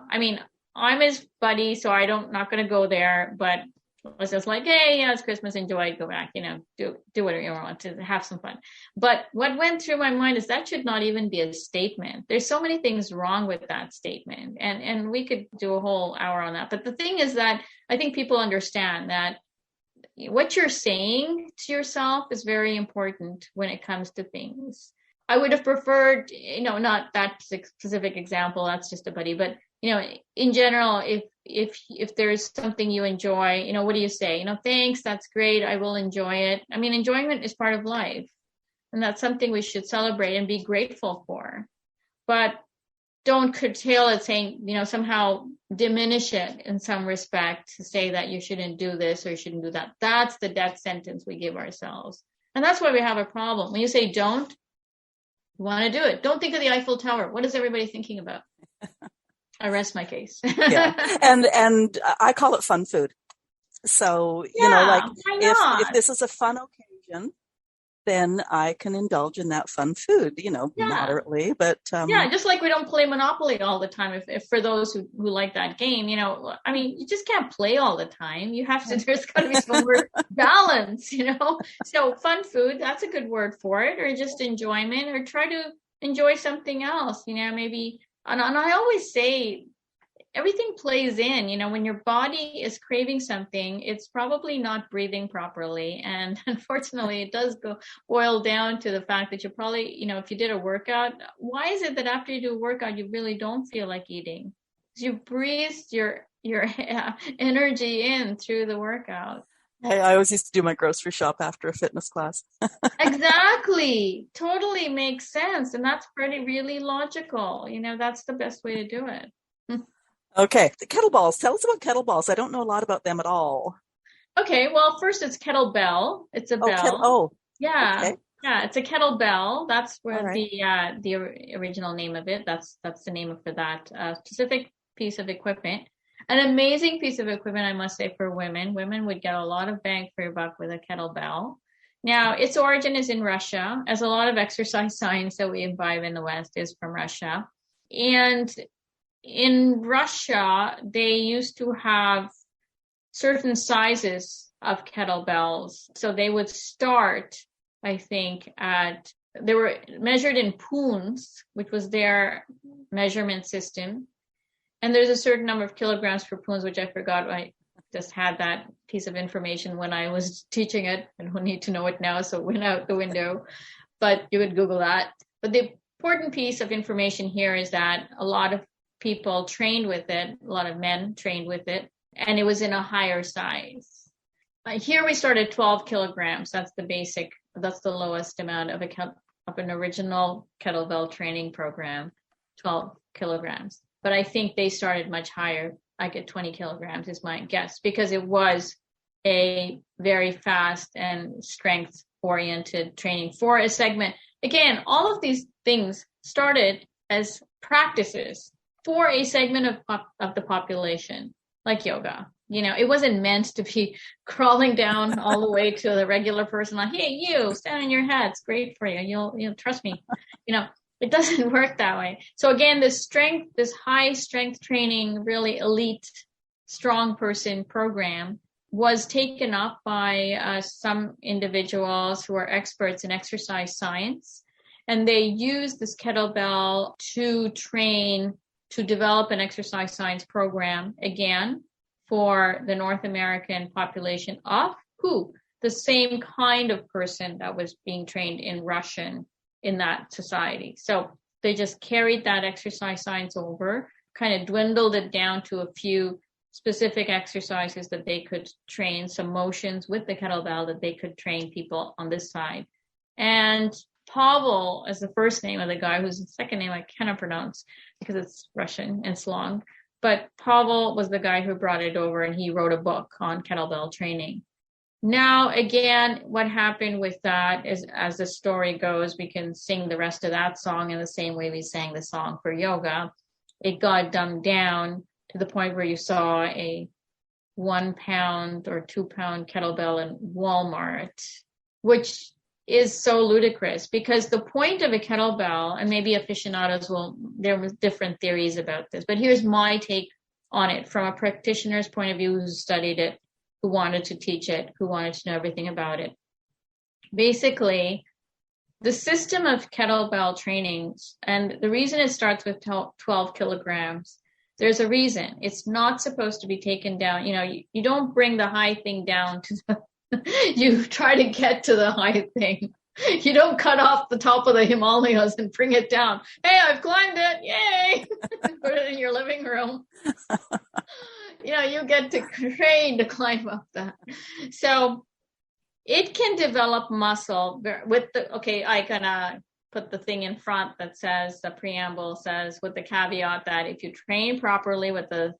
I'm his buddy, so not going to go there. But It was just like, hey, yeah, it's Christmas, enjoy, go back, do whatever you want to have some fun. But what went through my mind is that should not even be a statement. There's so many things wrong with that statement. And we could do a whole hour on that. But the thing is that I think people understand that what you're saying to yourself is very important when it comes to things. I would have preferred, not that specific example, that's just a buddy, but in general, if there's something you enjoy, what do you say? Thanks, that's great, I will enjoy it. I mean, enjoyment is part of life, and that's something we should celebrate and be grateful for. But don't curtail it, saying, somehow diminish it in some respect to say that you shouldn't do this or you shouldn't do that. That's the death sentence we give ourselves. And that's why we have a problem. When you say don't, you want to do it. Don't think of the Eiffel Tower. What is everybody thinking about? I rest my case. Yeah. And I call it fun food. So, if this is a fun occasion, then I can indulge in that fun food, moderately. But just like we don't play Monopoly all the time. If for those who like that game, you just can't play all the time. You have to. There's got to be some balance, So fun food, that's a good word for it, or just enjoyment, or try to enjoy something else. Maybe. And I always say, everything plays in, when your body is craving something, it's probably not breathing properly. And unfortunately, it does boil down to the fact that you're probably, if you did a workout, why is it that after you do a workout, you really don't feel like eating? Because you breathed your energy in through the workout. Hey, I always used to do my grocery shop after a fitness class. Exactly. Totally makes sense. And that's really logical. That's the best way to do it. Okay. The kettlebells. Tell us about kettlebells. I don't know a lot about them at all. Okay. Well, first it's kettlebell. It's a bell. Yeah. Okay. Yeah. It's a kettlebell. That's where the original name of it. That's the name for that specific piece of equipment. An amazing piece of equipment, I must say, for women. Women would get a lot of bang for your buck with a kettlebell. Now, its origin is in Russia, as a lot of exercise science that we imbibe in the West is from Russia. And in Russia, they used to have certain sizes of kettlebells. So they would start, I think, they were measured in pounds, which was their measurement system. And there's a certain number of kilograms per pounds, which I forgot. I just had that piece of information when I was teaching it. I don't need to know it now, so it went out the window. But you would Google that. But the important piece of information here is that a lot of people trained with it, a lot of men trained with it, and it was in a higher size. Here we start at 12 kilograms. That's the basic, that's the lowest amount of an original kettlebell training program, 12 kilograms. But I think they started much higher. I get 20 kilograms is my guess, because it was a very fast and strength-oriented training for a segment. Again, all of these things started as practices for a segment of the population, like yoga. It wasn't meant to be crawling down all the way to the regular person, like, hey, you, stand on your head. It's great for you. You'll trust me. It doesn't work that way. So again, this high strength training, really elite, strong person program was taken up by some individuals who are experts in exercise science. And they used this kettlebell to train, to develop an exercise science program, again, for the North American population of the same kind of person that was being trained in Russian in that society. So they just carried that exercise science over, kind of dwindled it down to a few specific exercises that they could train, some motions with the kettlebell that they could train people on this side. And Pavel is the first name of the guy, whose second name I cannot pronounce because it's Russian and it's long. But Pavel was the guy who brought it over, and he wrote a book on kettlebell training. Now, again, what happened with that is, as the story goes, we can sing the rest of that song in the same way we sang the song for yoga. It got dumbed down to the point where you saw a 1 pound or 2 pound kettlebell in Walmart, which is so ludicrous, because the point of a kettlebell, and maybe aficionados there was different theories about this, but here's my take on it from a practitioner's point of view who studied it. who wanted to teach it, who wanted to know everything about it. Basically, the system of kettlebell trainings, and the reason it starts with 12 kilograms, there's a reason. It's not supposed to be taken down. You don't bring the high thing down to you try to get to the high thing. You don't cut off the top of the Himalayas and bring it down. Hey, I've climbed it. Yay. Put it in your living room. You get to train to climb up that. So it can develop muscle with I'm gonna put the thing in front that says, the preamble says, with the caveat that if you train properly with a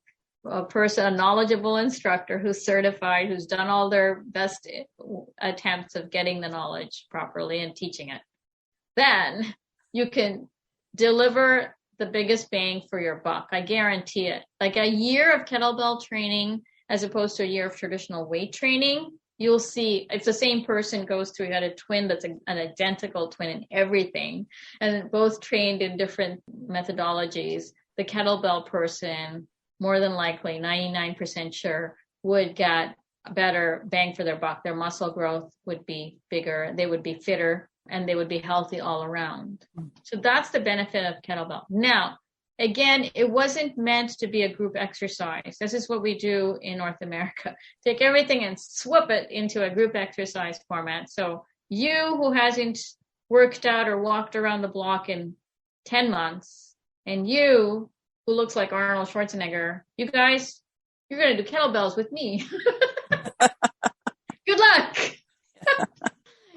knowledgeable instructor who's certified, who's done all their best attempts of getting the knowledge properly and teaching it, then you can deliver the biggest bang for your buck. I guarantee it. Like a year of kettlebell training as opposed to a year of traditional weight training, you'll see if the same person goes through, you got a twin that's an identical twin in everything, and both trained in different methodologies, the kettlebell person, more than likely, 99% sure, would get a better bang for their buck. Their muscle growth would be bigger, they would be fitter, and they would be healthy all around. So that's the benefit of kettlebell. Now, again, it wasn't meant to be a group exercise. This is what we do in North America. Take everything and swoop it into a group exercise format. So you who hasn't worked out or walked around the block in 10 months, and you who looks like Arnold Schwarzenegger, you guys, you're going to do kettlebells with me. Good luck.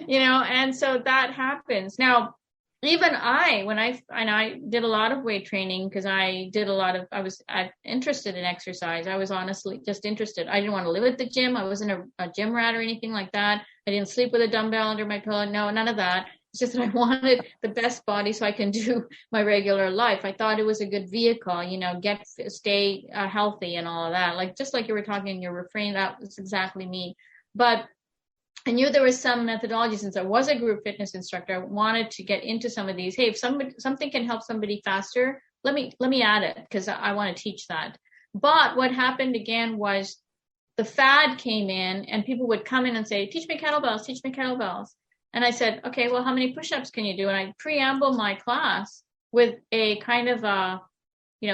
And so that happens. Now, even when I did a lot of weight training, because I was interested in exercise. I was honestly just interested. I didn't want to live at the gym. I wasn't a gym rat or anything like that. I didn't sleep with a dumbbell under my pillow. No, none of that. It's just that I wanted the best body so I can do my regular life. I thought it was a good vehicle, stay healthy and all of that. Like, just like you were talking in your refrain, that was exactly me. But I knew there was some methodology. Since I was a group fitness instructor, I wanted to get into some of these. Hey, if something can help somebody faster, let me add it, because I want to teach that. But what happened again was the fad came in, and people would come in and say, teach me kettlebells. And I said, okay, well, how many push-ups can you do? And I preamble my class with a kind of a,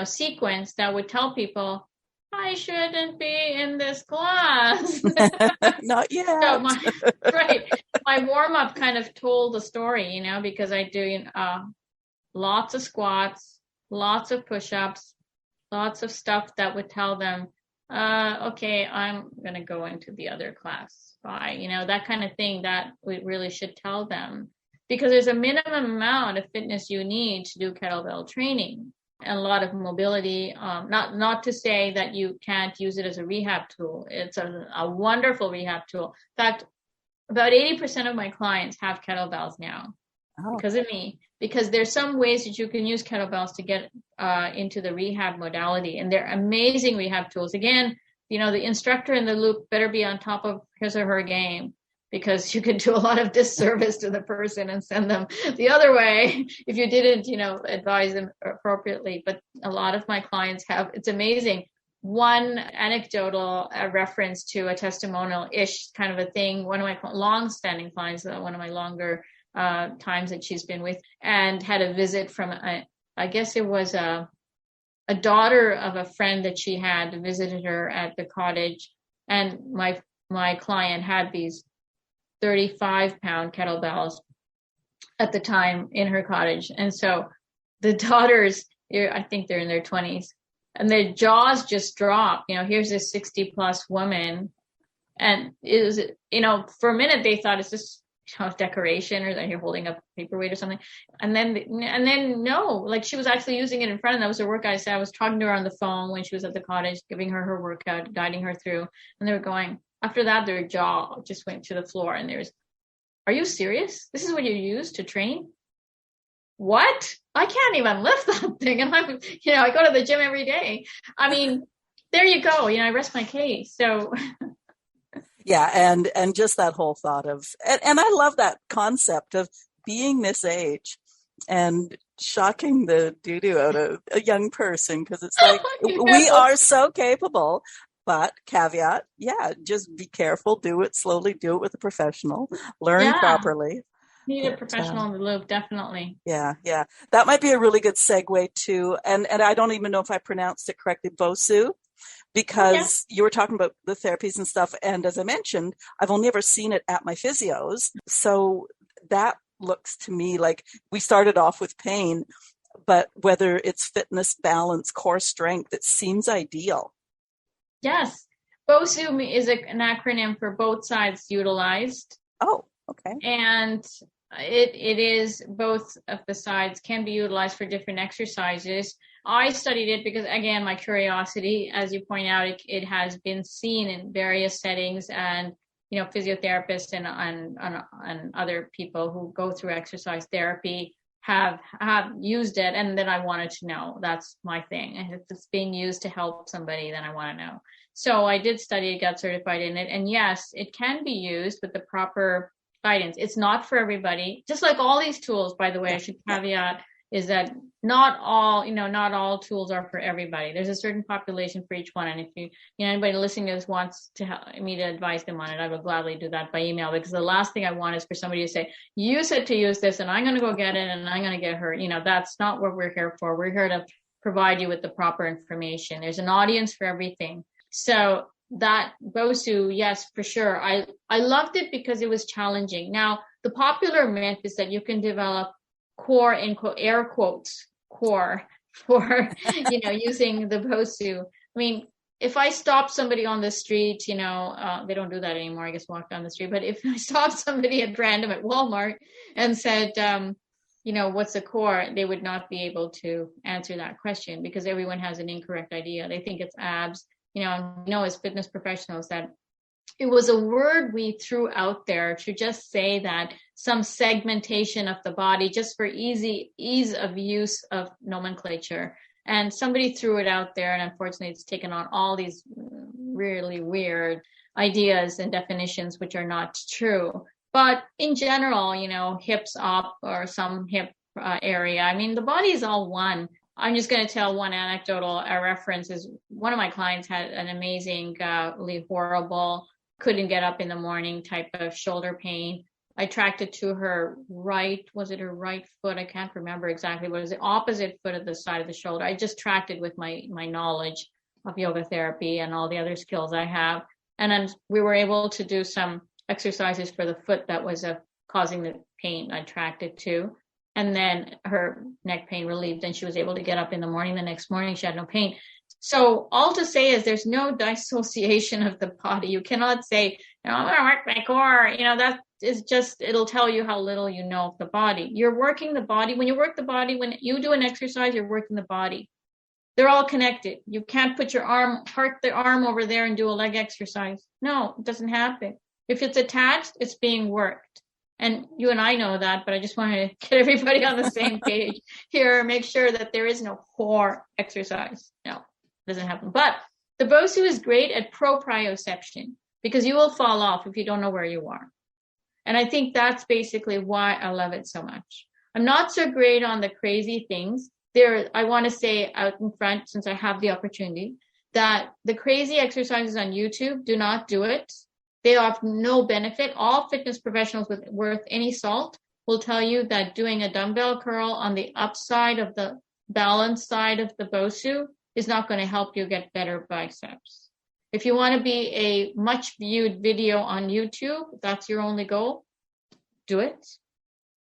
sequence that would tell people, I shouldn't be in this class. Not yet. So my warm-up kind of told the story, because I do lots of squats, lots of push-ups, lots of stuff that would tell them, okay, I'm going to go into the other class. Bye. That kind of thing that we really should tell them, because there's a minimum amount of fitness you need to do kettlebell training. And a lot of mobility, not to say that you can't use it as a rehab tool. It's a wonderful rehab tool. In fact, about 80% of my clients have kettlebells now because of me, because there's some ways that you can use kettlebells to get into the rehab modality. And they're amazing rehab tools. Again, the instructor in the loop better be on top of his or her game, because you could do a lot of disservice to the person and send them the other way if you didn't, advise them appropriately. But a lot of my clients have, it's amazing. One anecdotal reference to a testimonial-ish kind of a thing. One of my long-standing clients, one of my longer times that she's been with, and had a visit from, I guess it was a daughter of a friend that she had visited her at the cottage. And my client had these 35-pound kettlebells at the time in her cottage. And so the daughters, I think they're in their 20s, and their jaws just drop. Here's this 60-plus woman. And it was, for a minute, they thought, is this decoration, or that you're holding a paperweight or something? And then no, like, she was actually using it in front, and that was her workout. I was talking to her on the phone when she was at the cottage, giving her workout, guiding her through. And they were going, after that, their jaw just went to the floor, and are you serious? This is what you use to train? What? I can't even lift that thing. And I go to the gym every day. I mean, there you go. I rest my case. So. Yeah. And just that whole thought of, and I love that concept of being this age and shocking the doo-doo out of a young person, because it's like, we are so capable. But caveat, yeah, just be careful, do it slowly, do it with a professional, learn Yeah, properly. need a But, professional in the loop, definitely. yeah, yeah. That might be a really good segue to, and I don't even know if I pronounced it correctly, Bosu, Oh, yeah. because you were talking about the therapies and stuff. And as I mentioned, I've only ever seen it at my physios. So that looks to me like we started off with pain, but whether it's fitness, balance, core strength, it seems ideal. Yes. Bosu is an acronym for both sides utilized. Oh, okay. And it is both of the sides can be utilized for different exercises. I studied it because, again, my curiosity, as you point out, it has been seen in various settings, and physiotherapists and other people who go through exercise therapy have used it, and then I wanted to know. That's my thing. And if it's being used to help somebody, then I want to know. So I did study it, got certified in it, and yes, it can be used with the proper guidance. It's not for everybody. Just like all these tools, by the way, I should caveat is that not all tools are for everybody. There's a certain population for each one. And if anybody listening to this wants to help me to advise them on it, I will gladly do that by email, because the last thing I want is for somebody to say, you said to use this and I'm going to go get it and I'm going to get hurt. That's not what we're here for. We're here to provide you with the proper information. There's an audience for everything. So that Bosu, yes, for sure. I loved it because it was challenging. Now, the popular myth is that you can develop core, in quote, air quotes, core for, using the Bosu. I mean, if I stop somebody on the street, they don't do that anymore. I guess walk down the street. But if I stop somebody at random at Walmart and said, what's a core? They would not be able to answer that question because everyone has an incorrect idea. They think it's abs. As fitness professionals that it was a word we threw out there to just say that some segmentation of the body just for ease of use of nomenclature. And somebody threw it out there, and unfortunately it's taken on all these really weird ideas and definitions which are not true. But in general, hips up or some hip area. I mean, the body is all one. I'm just going to tell one anecdotal reference is one of my clients had an amazingly horrible, couldn't get up in the morning type of shoulder pain. I tracked it to her was it her right foot? I can't remember exactly. What was the opposite foot of the side of the shoulder? I just tracked it with my knowledge of yoga therapy and all the other skills I have. And then we were able to do some exercises for the foot that was causing the pain. I tracked it to. And then her neck pain relieved and she was able to get up in the morning. The next morning, she had no pain. So all to say is there's no dissociation of the body. You cannot say, I'm going to work my core. That is just, it'll tell you how little you know of the body. You're working the body. When you work the body, when you do an exercise, you're working the body. They're all connected. You can't put park the arm over there and do a leg exercise. No, it doesn't happen. If it's attached, it's being worked. And you and I know that, but I just wanted to get everybody on the same page here, make sure that there is no core exercise. No, it doesn't happen. But the Bosu is great at proprioception because you will fall off if you don't know where you are. And I think that's basically why I love it so much. I'm not so great on the crazy things. I want to say out in front, since I have the opportunity, that the crazy exercises on YouTube, do not do it. They have no benefit. All fitness professionals worth any salt will tell you that doing a dumbbell curl on the upside of the balance side of the Bosu is not going to help you get better biceps. If you want to be a much viewed video on YouTube, that's your only goal, do it.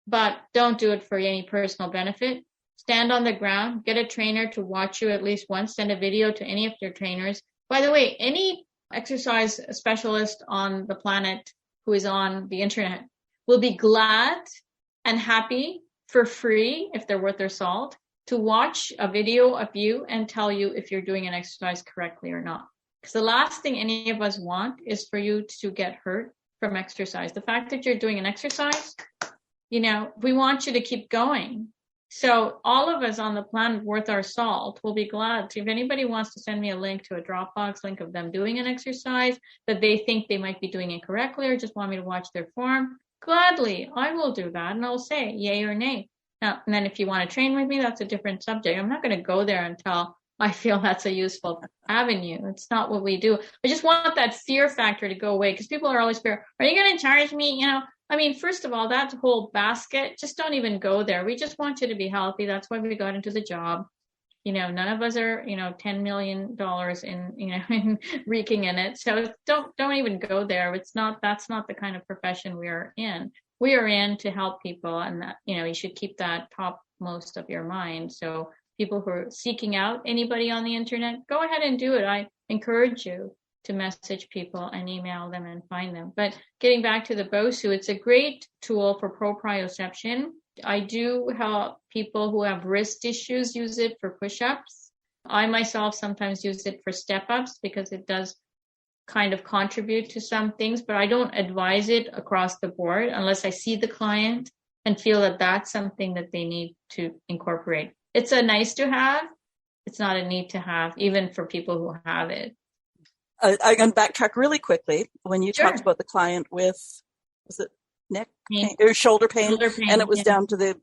But don't do it for any personal benefit. Stand on the ground, get a trainer to watch you at least once, send a video to any of your trainers. By the way, any exercise specialist on the planet who is on the internet will be glad and happy for free, if they're worth their salt, to watch a video of you and tell you if you're doing an exercise correctly or not. Because the last thing any of us want is for you to get hurt from exercise. The fact that you're doing an exercise, we want you to keep going. So all of us on the planet worth our salt will be glad to, if anybody wants to send me a link to a Dropbox link of them doing an exercise that they think they might be doing incorrectly or just want me to watch their form, gladly, I will do that. And I'll say yay or nay. Now, and then if you want to train with me, that's a different subject. I'm not going to go there and tell I feel that's a useful avenue. It's not what we do. I just want that fear factor to go away, because people are always fear. Are you going to charge me? I mean, first of all, that whole basket, just don't even go there. We just want you to be healthy. That's why we got into the job. None of us are, $10 million in reeking in it. So don't even go there. That's not the kind of profession we are in. We are in to help people, and that, you should keep that topmost of your mind. So people who are seeking out anybody on the internet, go ahead and do it. I encourage you to message people and email them and find them. But getting back to the Bosu, it's a great tool for proprioception. I do help people who have wrist issues use it for push-ups. I myself sometimes use it for step-ups because it does kind of contribute to some things, but I don't advise it across the board unless I see the client and feel that that's something that they need to incorporate. It's a nice to have. It's not a need to have, even for people who have it. I can backtrack really quickly. When you Sure. talked about the client with, was it neck pain or shoulder pain, and it was down to the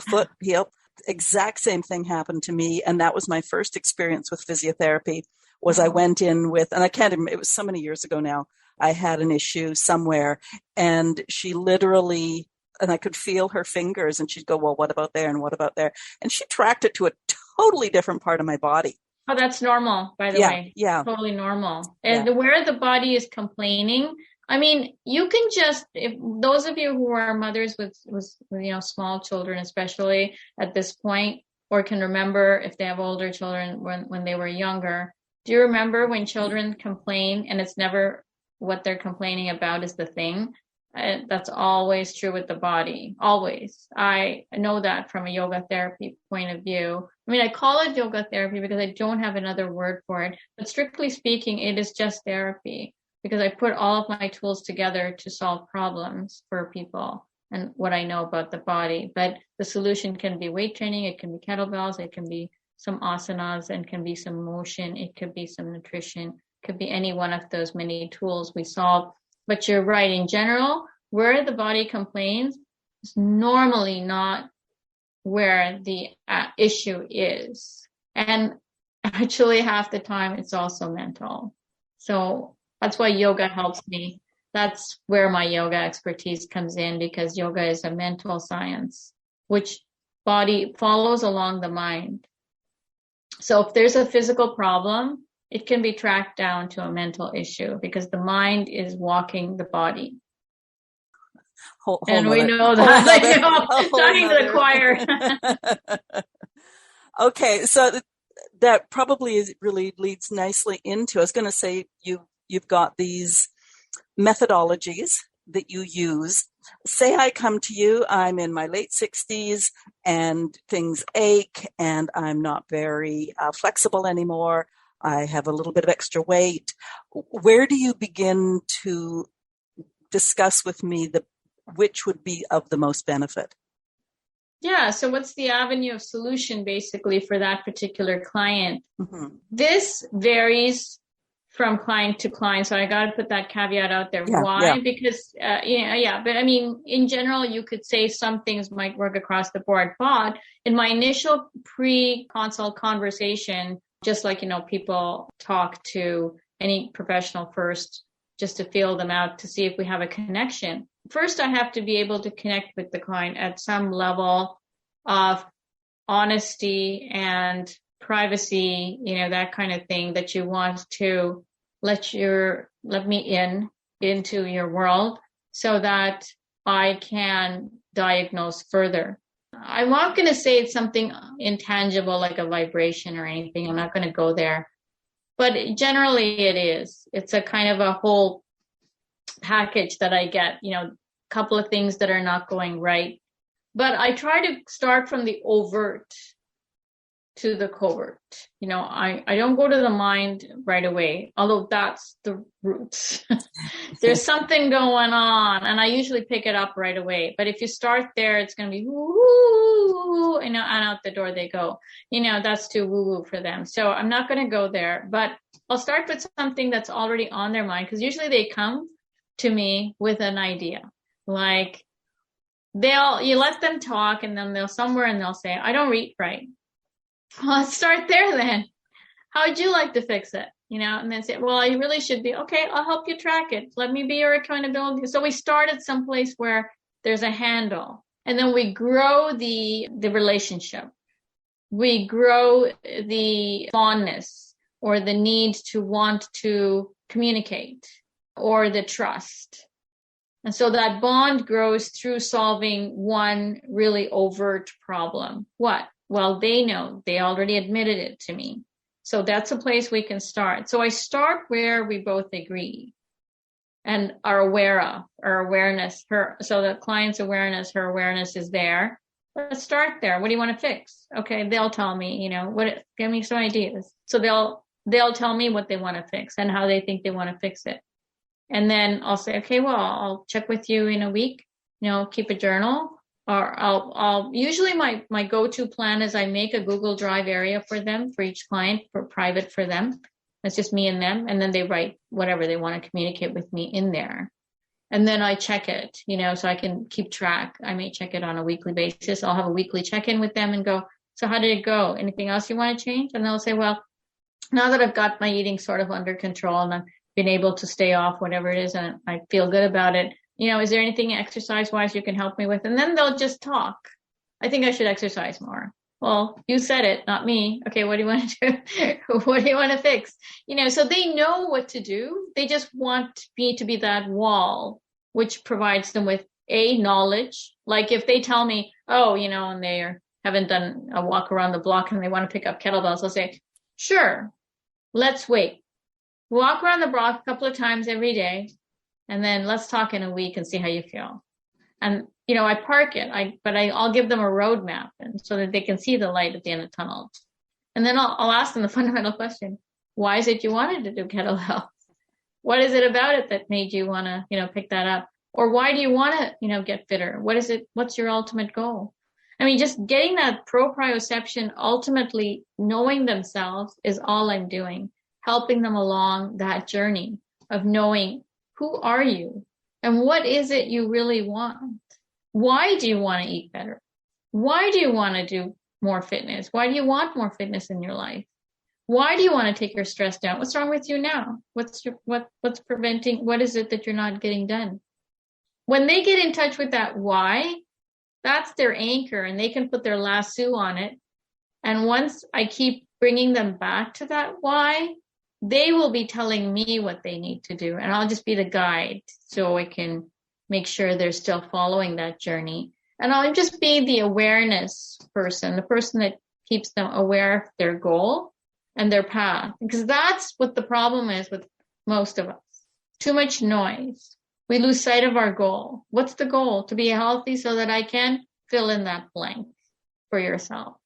foot heel. Exact same thing happened to me, and that was my first experience with physiotherapy. I went in with, and I can't even, it was so many years ago now, I had an issue somewhere, and she literally, and I could feel her fingers, and she'd go, well, what about there, and what about there? And she tracked it to a totally different part of my body. Oh, that's normal, by the way. Yeah. Totally normal. And where the body is complaining, I mean, you can just, if those of you who are mothers with small children, especially at this point, or can remember if they have older children when they were younger, do you remember when children complain and it's never what they're complaining about is the thing? That's always true with the body, always. I know that from a yoga therapy point of view. I mean, I call it yoga therapy because I don't have another word for it, but strictly speaking, it is just therapy because I put all of my tools together to solve problems for people and what I know about the body. But the solution can be weight training, it can be kettlebells, it can be some asanas, and can be some motion, it could be some nutrition, it could be any one of those many tools we solve. But you're right, in general, where the body complains is normally not where the issue is. And actually half the time it's also mental. So that's why yoga helps me. That's where my yoga expertise comes in, because yoga is a mental science, which body follows along the mind. So if there's a physical problem, it can be tracked down to a mental issue because the mind is walking the body. And we know that. Talking to the choir. Okay, so that probably really leads nicely into, I was going to say, you've got these methodologies that you use. Say I come to you, I'm in my late 60s and things ache and I'm not very flexible anymore. I have a little bit of extra weight. Where do you begin to discuss with me which would be of the most benefit? Yeah. So what's the avenue of solution basically for that particular client? Mm-hmm. This varies from client to client. So I got to put that caveat out there. Why? Yeah. Because, but I mean, in general, you could say some things might work across the board. But in my initial pre-consult conversation, just like, people talk to any professional first, just to feel them out to see if we have a connection. First, I have to be able to connect with the client at some level of honesty and privacy, that kind of thing, that you want to let me into your world so that I can diagnose further. I'm not going to say it's something intangible like a vibration or anything. I'm not going to go there. But generally it is. It's a kind of a whole package that I get, a couple of things that are not going right. But I try to start from the overt to the covert. I don't go to the mind right away, although that's the roots. There's something going on, and I usually pick it up right away. But if you start there, it's going to be woo, and out the door they go. That's too woo-woo for them. So I'm not going to go there, but I'll start with something that's already on their mind, because usually they come to me with an idea. Like you let them talk, and then they'll say, I don't read right. Well, let's start there then. How would you like to fix it? And then say, well, I really should be, okay, I'll help you track it. Let me be your accountability. So we start at some place where there's a handle, and then we grow the relationship. We grow the fondness or the need to want to communicate or the trust. And so that bond grows through solving one really overt problem. What? Well, they know. They already admitted it to me. So that's a place we can start. So I start where we both agree and are aware of our awareness. So the client's awareness, her awareness is there. Let's start there. What do you want to fix? Okay, they'll tell me, give me some ideas. So they'll tell me what they want to fix and how they think they want to fix it. And then I'll say, okay, well, I'll check with you in a week, keep a journal, or I'll usually my go-to plan is I make a Google Drive area for them, for each client, for private for them. It's just me and them. And then they write whatever they want to communicate with me in there. And then I check it, so I can keep track. I may check it on a weekly basis. I'll have a weekly check-in with them and go, so how did it go? Anything else you want to change? And they'll say, well, now that I've got my eating sort of under control and I've been able to stay off whatever it is and I feel good about it, is there anything exercise-wise you can help me with? And then they'll just talk. I think I should exercise more. Well, you said it, not me. Okay, what do you want to do? What do you want to fix? So they know what to do. They just want me to be that wall, which provides them with knowledge. Like if they tell me, and they haven't done a walk around the block and they want to pick up kettlebells, I'll say, sure, let's wait. Walk around the block a couple of times every day, and then let's talk in a week and see how you feel. And, I park it, but I'll give them a roadmap and so that they can see the light at the end of the tunnel. And then I'll ask them the fundamental question. Why is it you wanted to do kettlebell? What is it about it that made you want to, pick that up? Or why do you want to, get fitter? What's your ultimate goal? I mean, just getting that proprioception, ultimately knowing themselves is all I'm doing, helping them along that journey of knowing who are you and what is it you really want? Why do you want to eat better? Why do you want to do more fitness? Why do you want more fitness in your life? Why do you want to take your stress down? What's wrong with you now? What's preventing? What is it that you're not getting done? When they get in touch with that why, that's their anchor and they can put their lasso on it. And once I keep bringing them back to that why, they will be telling me what they need to do. And I'll just be the guide so I can make sure they're still following that journey. And I'll just be the awareness person, the person that keeps them aware of their goal and their path. Because that's what the problem is with most of us. Too much noise. We lose sight of our goal. What's the goal? To be healthy so that I can fill in that blank for yourself.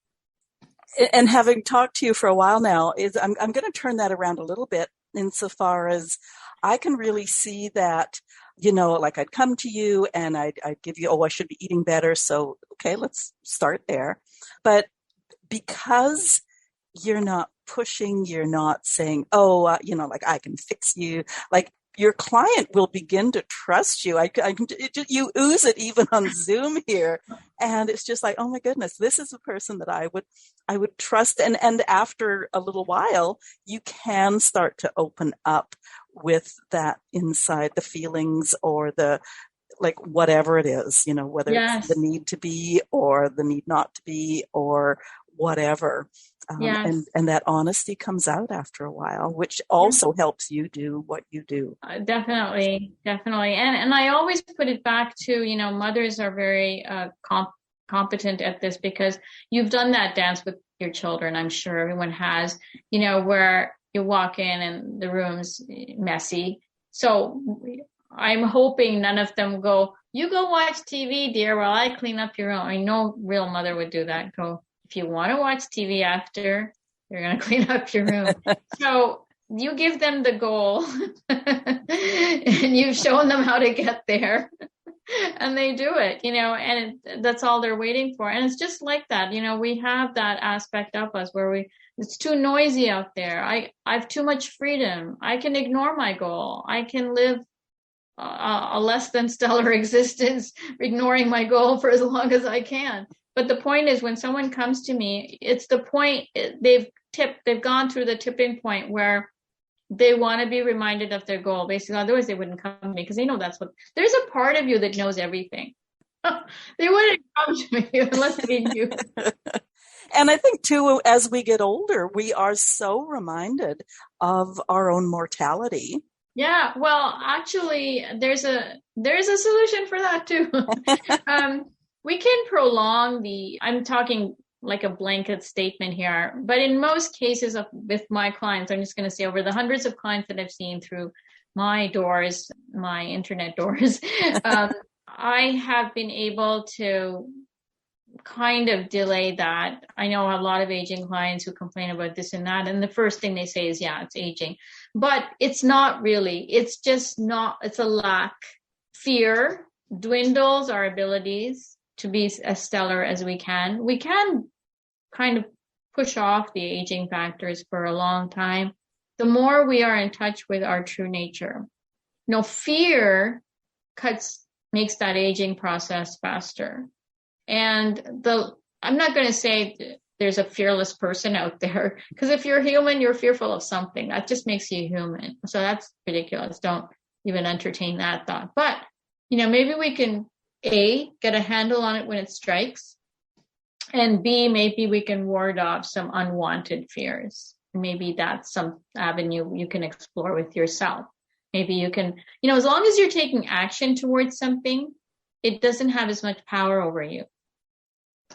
And having talked to you for a while now, I'm going to turn that around a little bit insofar as I can really see that, like I'd come to you and I'd give you, I should be eating better. So, okay, let's start there. But because you're not pushing, you're not saying, like I can fix you, like your client will begin to trust you. You ooze it even on Zoom here. And it's just like, oh my goodness, this is a person that I would trust. And after a little while, you can start to open up with that inside, the feelings or the, like, whatever it is, whether it's the need to be or the need not to be or whatever. And that honesty comes out after a while, which also helps you do what you do. Definitely. And I always put it back to, mothers are very competent at this because you've done that dance with your children. I'm sure everyone has, where you walk in and the room's messy. So I'm hoping none of them go, you go watch TV, dear, while I clean up your room. I know real mother would do that. Go, if you want to watch TV after, you're going to clean up your room. So you give them the goal and you've shown them how to get there and they do it, and that's all they're waiting for. And it's just like that. We have that aspect of us where it's too noisy out there. I have too much freedom. I can ignore my goal. I can live a less than stellar existence, ignoring my goal for as long as I can. But the point is, when someone comes to me, it's the point they've they've gone through the tipping point where they want to be reminded of their goal, basically. Otherwise, they wouldn't come to me because they know there's a part of you that knows everything. They wouldn't come to me unless they knew. And I think too, as we get older, we are so reminded of our own mortality. Yeah, well, actually, there's a solution for that too. We can prolong I'm talking like a blanket statement here, but in most cases with my clients, I'm just going to say over the hundreds of clients that I've seen through my internet doors, I have been able to kind of delay that. I know a lot of aging clients who complain about this and that, and the first thing they say is, yeah, it's aging, but it's not really. It's just not, it's a lack. Fear dwindles our abilities to be as stellar as we can. We can kind of push off the aging factors for a long time. The more we are in touch with our true nature. Fear makes that aging process faster. And I'm not going to say there's a fearless person out there, because if you're human, you're fearful of something. That just makes you human. So that's ridiculous. Don't even entertain that thought. But, maybe we can get a handle on it when it strikes, and B, maybe we can ward off some unwanted fears. Maybe that's some avenue you can explore with yourself. Maybe you can, as long as you're taking action towards something, it doesn't have as much power over you.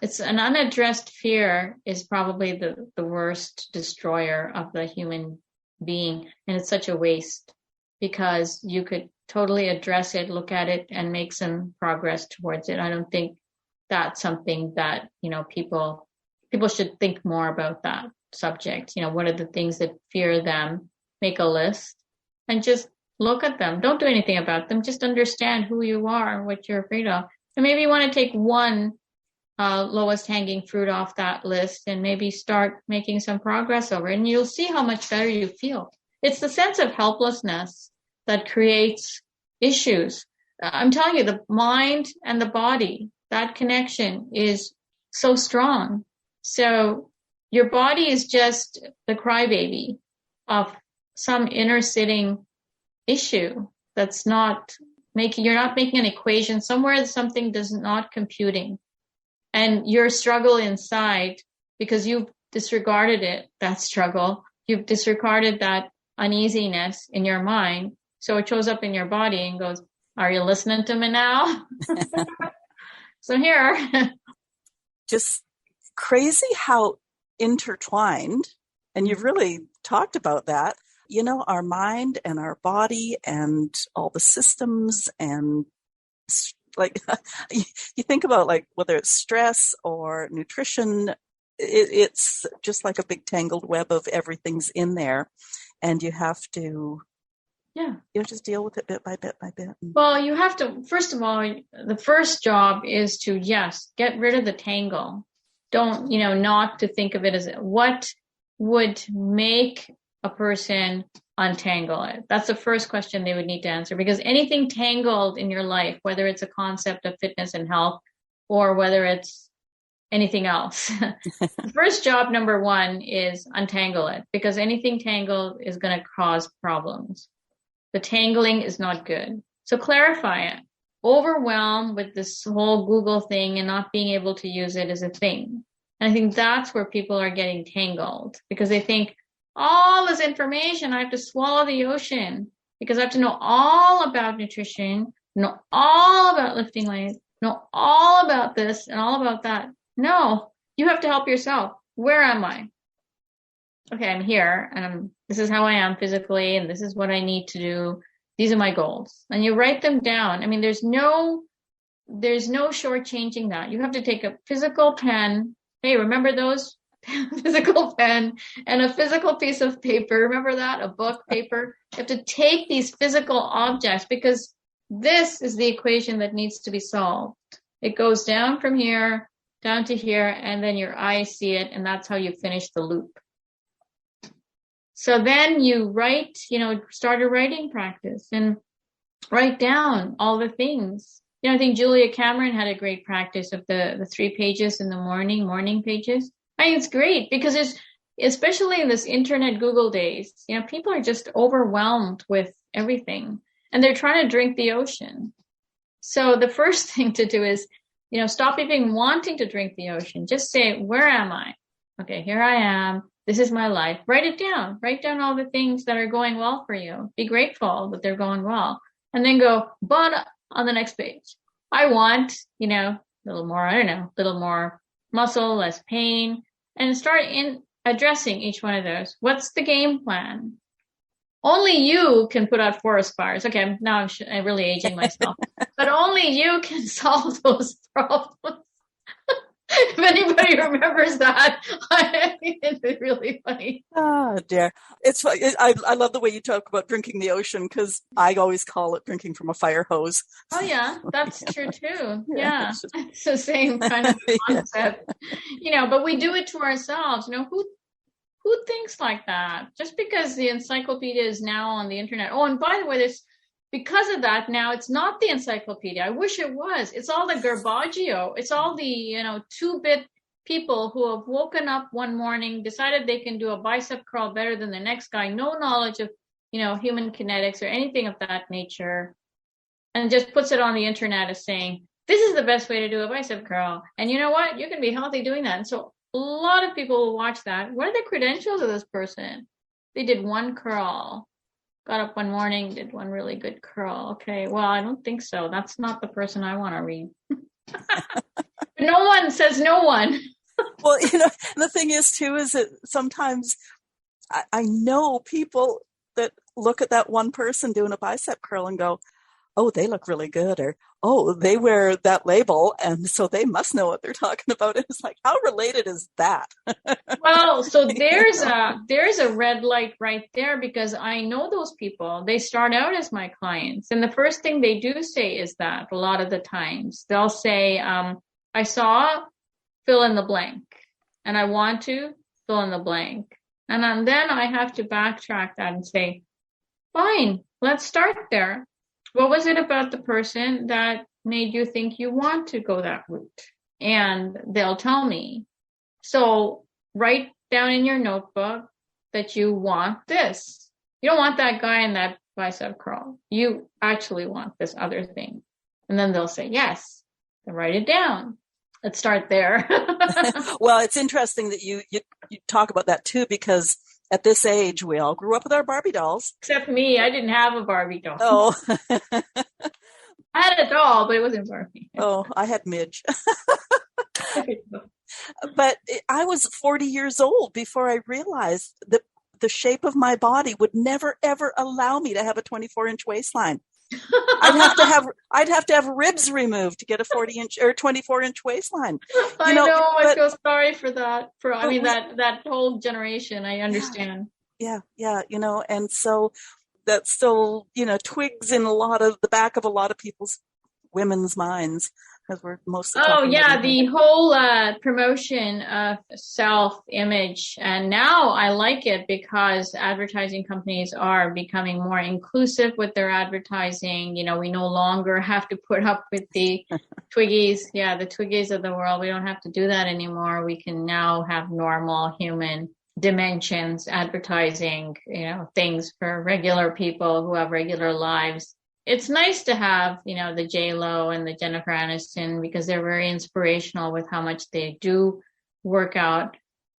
It's an unaddressed fear is probably the worst destroyer of the human being. And it's such a waste, because you could totally address it, look at it, and make some progress towards it. I don't think that's something that, people should think more about that subject. What are the things that fear them? Make a list and just look at them. Don't do anything about them. Just understand who you are and what you're afraid of. And maybe you want to take one lowest hanging fruit off that list and maybe start making some progress over it. And you'll see how much better you feel. It's the sense of helplessness that creates issues. I'm telling you, the mind and the body, that connection is so strong. So your body is just the crybaby of some inner sitting issue that's you're not making an equation somewhere, something does not computing. And your struggle inside, because you've disregarded that struggle, you've disregarded that uneasiness in your mind. So it shows up in your body and goes, are you listening to me now? So here. Just crazy how intertwined, and you've really talked about that, our mind and our body and all the systems, and like you think about like whether it's stress or nutrition, it's just like a big tangled web of everything's in there, and you have to just deal with it bit by bit by bit. Well, you have to, first of all, the first job is to get rid of the tangle. Don't not to think of it as what would make a person untangle it. That's the first question they would need to answer, because anything tangled in your life, whether it's a concept of fitness and health or whether it's anything else, the first job, number one, is untangle it, because anything tangled is going to cause problems. The tangling is not good. So clarify it. Overwhelmed with this whole Google thing and not being able to use it as a thing. And I think that's where people are getting tangled, because they think, all this information, I have to swallow the ocean, because I have to know all about nutrition, know all about lifting weights, know all about this and all about that. No, you have to help yourself. Where am I? Okay, I'm here, and this is how I am physically, and this is what I need to do. These are my goals. And you write them down. I mean, there's no shortchanging that. You have to take a physical pen. Hey, remember those? Physical pen and a physical piece of paper. Remember that? A book, paper. You have to take these physical objects, because this is the equation that needs to be solved. It goes down from here, down to here, and then your eyes see it, and that's how you finish the loop. So then you write, start a writing practice and write down all the things. I think Julia Cameron had a great practice of the 3 pages in the morning pages. I think it's great, because especially in this internet Google days, people are just overwhelmed with everything and they're trying to drink the ocean. So the first thing to do is, stop even wanting to drink the ocean. Just say, where am I? Okay, here I am. This is my life. Write it down. Write down all the things that are going well for you. Be grateful that they're going well. And then go, but on the next page, I want, a little more muscle, less pain, and start addressing each one of those. What's the game plan? Only you can put out forest fires. Okay, now I'm really aging myself. But only you can solve those problems. If anybody remembers that, it's really funny. Oh, dear. It's I love the way you talk about drinking the ocean, because I always call it drinking from a fire hose. Oh, yeah, that's true, too. Yeah, it's the same kind of concept. But we do it to ourselves. Who thinks like that? Just because the encyclopedia is now on the internet. Oh, and by the way, because of that, now it's not the encyclopedia. I wish it was. It's all the garbaggio. It's all the, 2-bit people who have woken up one morning, decided they can do a bicep curl better than the next guy, no knowledge of, human kinetics or anything of that nature, and just puts it on the internet as saying, this is the best way to do a bicep curl. And you know what? You can be healthy doing that. And so a lot of people will watch that. What are the credentials of this person? They did one curl. Got up one morning, did one really good curl. Okay, well, I don't think so. That's not the person I want to read. No one says no one. Well, the thing is, too, is that sometimes I know people that look at that one person doing a bicep curl and go, oh, they look really good, or, oh, they wear that label, and so they must know what they're talking about. It's like, how related is that? Well, so there's a red light right there, because I know those people. They start out as my clients, and the first thing they do say is that a lot of the times they'll say, I saw fill in the blank, and I want to fill in the blank. And then I have to backtrack that and say, fine, let's start there. What was it about the person that made you think you want to go that route? And they'll tell me. So write down in your notebook that you want this. You don't want that guy in that bicep curl. You actually want this other thing. And then they'll say, yes. Then write it down. Let's start there. Well, it's interesting that you talk about that too, because at this age, we all grew up with our Barbie dolls. Except me. I didn't have a Barbie doll. Oh. I had a doll, but it wasn't Barbie. Oh, I had Midge. But I was 40 years old before I realized that the shape of my body would never, ever allow me to have a 24-inch waistline. I'd have to have ribs removed to get a 40-inch or 24-inch waistline. I feel sorry for that. That whole generation. I understand. Yeah. And so that's still, twigs in the back of a lot of people's women's minds, because we're mostly. Oh yeah, the whole promotion of self-image, and now I like it because advertising companies are becoming more inclusive with their advertising. We no longer have to put up with the Twiggies. Yeah, the Twiggies of the world. We don't have to do that anymore. We can now have normal human dimensions advertising, things for regular people who have regular lives. It's nice to have, the J-Lo and the Jennifer Aniston, because they're very inspirational with how much they do work out.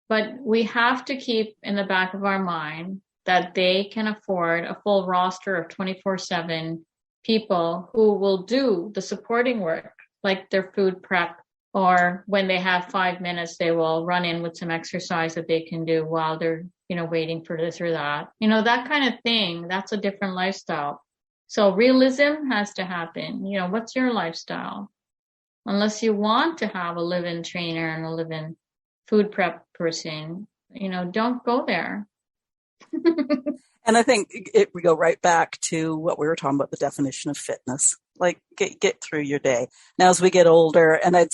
But we have to keep in the back of our mind that they can afford a full roster of 24/7 people who will do the supporting work, like their food prep, or when they have 5 minutes, they will run in with some exercise that they can do while they're, waiting for this or that. That kind of thing. That's a different lifestyle. So realism has to happen. What's your lifestyle? Unless you want to have a live-in trainer and a live-in food prep person, don't go there. And I think we go right back to what we were talking about, the definition of fitness. Like get through your day. Now, as we get older, and I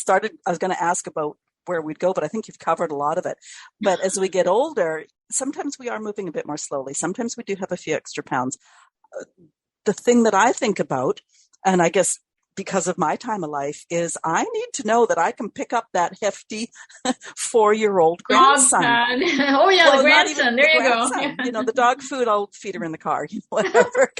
was going to ask about where we'd go, but I think you've covered a lot of it. But as we get older, sometimes we are moving a bit more slowly. Sometimes we do have a few extra pounds. The thing that I think about, and I guess because of my time of life, is I need to know that I can pick up that hefty 4-year-old grandson. Oh yeah, well, the grandson. There you go. You know, the dog food, I'll feed her in the car, you know, whatever.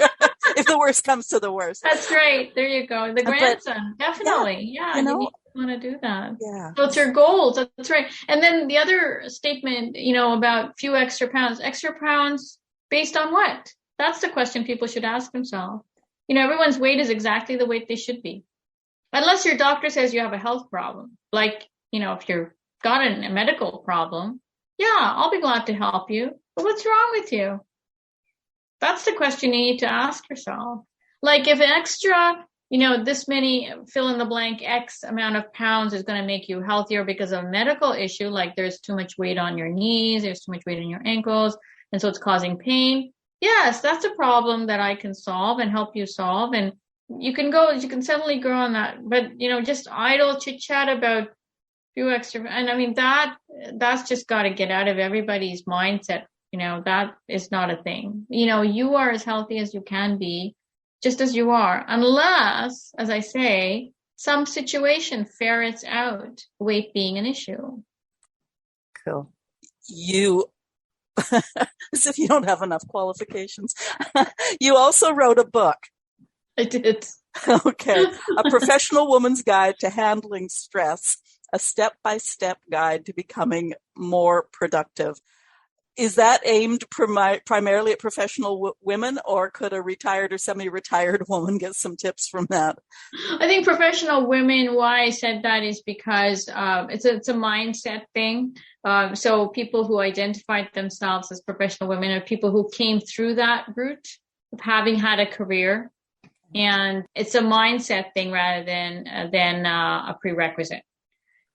If the worst comes to the worst. That's right. There you go. The grandson, definitely. Yeah, you know, you want to do that. Yeah. So it's your goals. That's right. And then the other statement, you know, about few extra pounds based on what? That's the question people should ask themselves. You know, everyone's weight is exactly the weight they should be. Unless your doctor says you have a health problem. Like, you know, if you've got a medical problem, yeah, I'll be glad to help you. But what's wrong with you? That's the question you need to ask yourself. Like if an extra, you know, this many fill in the blank X amount of pounds is going to make you healthier because of a medical issue, like there's too much weight on your knees, there's too much weight on your ankles, and so it's causing pain. Yes, that's a problem that I can solve and help you solve. And you can suddenly grow on that. But, you know, just idle chit chat about few extra, and I mean, that's just got to get out of everybody's mindset. You know, that is not a thing. You know, you are as healthy as you can be, just as you are, unless, as I say, some situation ferrets out weight being an issue. Cool. As if you don't have enough qualifications. You also wrote a book. I did. Okay. A Professional Woman's Guide to Handling Stress, a step-by-step guide to becoming more productive. Is that aimed primarily at professional women, or could a retired or semi-retired woman get some tips from that? I think professional women, why I said that is because it's a mindset thing. So people who identified themselves as professional women are people who came through that route of having had a career. And it's a mindset thing rather than a prerequisite.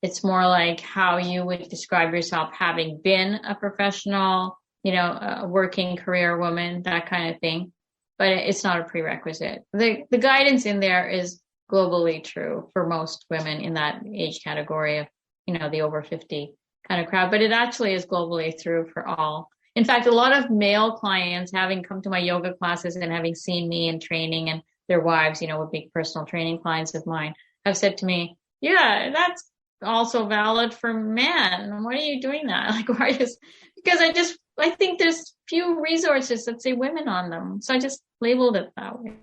It's more like how you would describe yourself having been a professional, you know, a working career woman, that kind of thing. But it's not a prerequisite. The guidance in there is globally true for most women in that age category of, you know, the over 50 kind of crowd. But it actually is globally true for all. In fact, a lot of male clients, having come to my yoga classes and having seen me in training, and their wives, you know, would be personal training clients of mine, have said to me, yeah, that's also valid for men. Why are you doing that? Like, why is, because I think there's few resources that say women on them. So I just labeled it that way.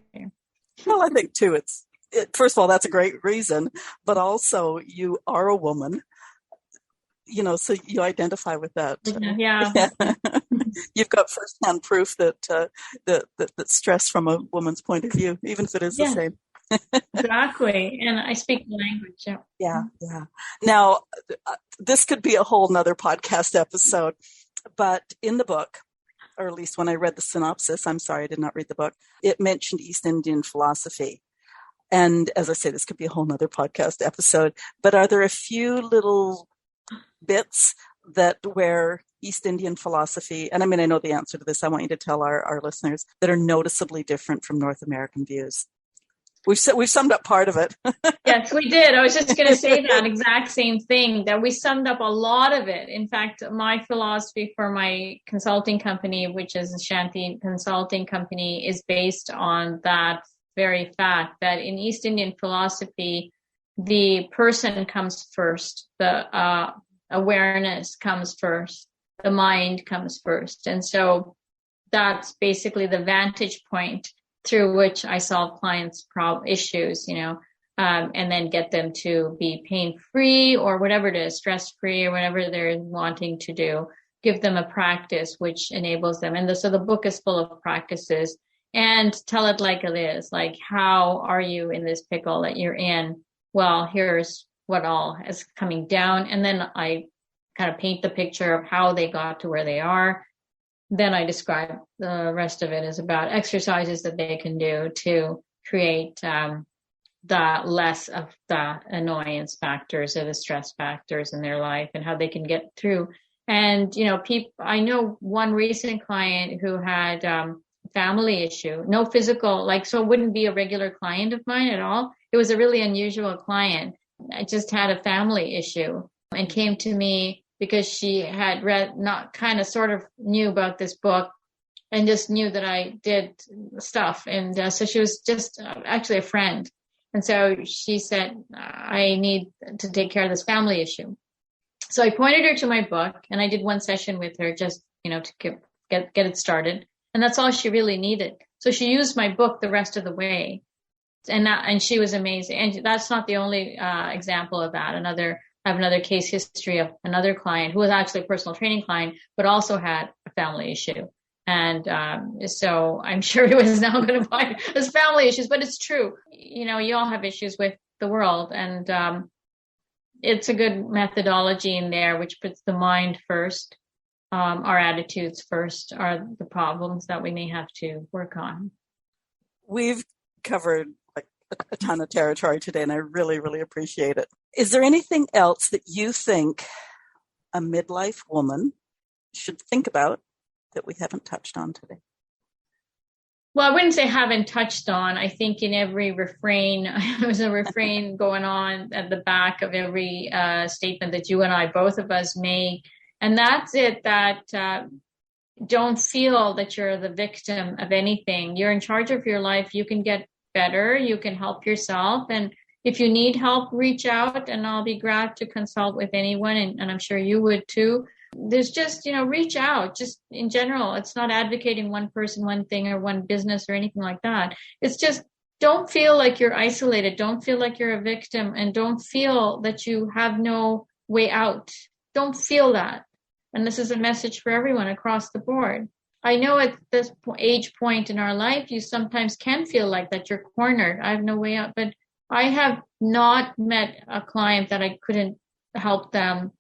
Well, I think too, first of all, that's a great reason, but also you are a woman, you know, so you identify with that. Yeah. You've got firsthand proof that stress from a woman's point of view, even if it is the same. Exactly. And I speak the language. Yeah. Now, this could be a whole nother podcast episode, but in the book, or at least when I read the synopsis, I'm sorry, I did not read the book, it mentioned East Indian philosophy. And as I say, this could be a whole nother podcast episode, but are there a few little bits where East Indian philosophy, and I mean, I know the answer to this, I want you to tell our listeners, that are noticeably different from North American views? We've summed up part of it. Yes, we did. I was just going to say that exact same thing, that we summed up a lot of it. In fact, my philosophy for my consulting company, which is a Shanti Consulting Company, is based on that very fact that in East Indian philosophy, the person comes first, the awareness comes first, the mind comes first. And so that's basically the vantage point through which I solve clients' issues, you know, and then get them to be pain-free or whatever it is, stress-free or whatever they're wanting to do. Give them a practice which enables them. And so the book is full of practices, and tell it like it is. Like, how are you in this pickle that you're in? Well, here's what all is coming down. And then I kind of paint the picture of how they got to where they are. Then I describe the rest of it as about exercises that they can do to create the less of the annoyance factors or the stress factors in their life, and how they can get through. And, you know, I know one recent client who had family issue, no physical, so it wouldn't be a regular client of mine at all. It was a really unusual client. I just had a family issue and came to me because she had sort of knew about this book and just knew that I did stuff. And so she was just actually a friend. And so she said, I need to take care of this family issue. So I pointed her to my book, and I did one session with her just, to get it started. And that's all she really needed. So she used my book the rest of the way. And she was amazing. And that's not the only example of that. I have another case history of another client who was actually a personal training client, but also had a family issue. And so I'm sure he was now going to find his family issues, but it's true. You all have issues with the world, and it's a good methodology in there, which puts the mind first. Our attitudes first are the problems that we may have to work on. We've covered a ton of territory today, and I really, really appreciate it. Is there anything else that you think a midlife woman should think about that we haven't touched on today? Well, I wouldn't say haven't touched on. I think in every refrain, there's a refrain going on at the back of every statement that you and I, both of us, make. And that's it, that don't feel that you're the victim of anything. You're in charge of your life. You can get better. You can help yourself. And if you need help, reach out, and I'll be glad to consult with anyone. And I'm sure you would too. There's just, reach out just in general. It's not advocating one person, one thing, or one business or anything like that. It's just, don't feel like you're isolated. Don't feel like you're a victim, and don't feel that you have no way out. Don't feel that. And this is a message for everyone across the board. I know at this age point in our life, you sometimes can feel like that you're cornered. I have no way out, but I have not met a client that I couldn't help them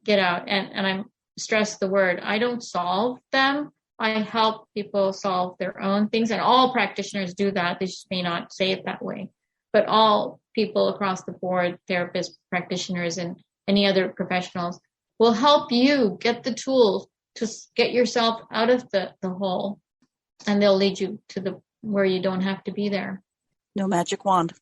get out. And I'm stress the word, I don't solve them. I help people solve their own things. And all practitioners do that. They just may not say it that way. But all people across the board, therapists, practitioners, and any other professionals, will help you get the tools to get yourself out of the hole. And they'll lead you to where you don't have to be there. No magic wand.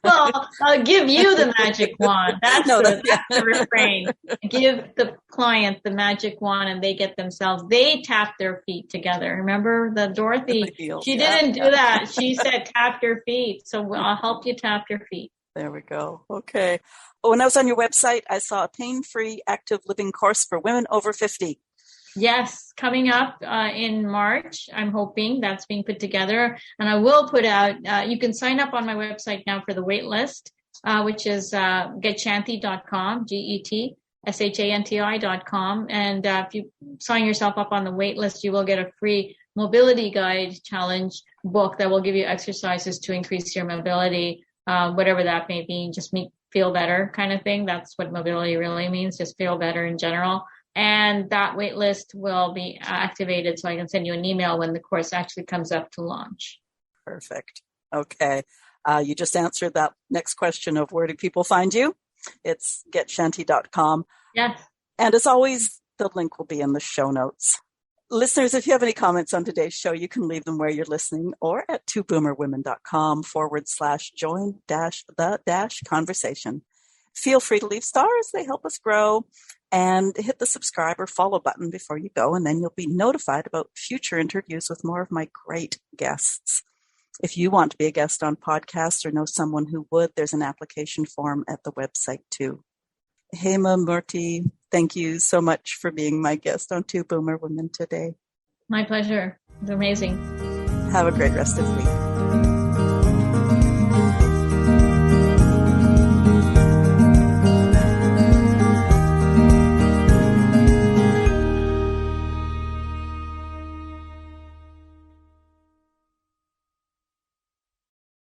Well, I'll give you the magic wand. That's the refrain. Give the client the magic wand, and they get themselves. They tap their feet together. Remember the Dorothy? She didn't do that. She said tap your feet. So I'll help you tap your feet. There we go. Okay. When I was on your website, I saw a pain-free active living course for women over 50. Yes, coming up in March, I'm hoping that's being put together. And I will put out, you can sign up on my website now for the wait list, which is getshanti.com, GETSHANTI.com. And if you sign yourself up on the wait list, you will get a free mobility guide challenge book that will give you exercises to increase your mobility, whatever that may be, just feel better kind of thing. That's what mobility really means, just feel better in general. And that wait list will be activated so I can send you an email when the course actually comes up to launch. Perfect. Okay. You just answered that next question of where do people find you? It's getshanti.com. Yes. And as always, the link will be in the show notes. Listeners, if you have any comments on today's show, you can leave them where you're listening or at twoboomerwomen.com/join-the-conversation. Feel free to leave stars. They help us grow. And hit the subscribe or follow button before you go, and then you'll be notified about future interviews with more of my great guests. If you want to be a guest on podcasts or know someone who would, there's an application form at the website too. Hema Murty, thank you so much for being my guest on Two Boomer Women today. My pleasure. It's amazing. Have a great rest of the week.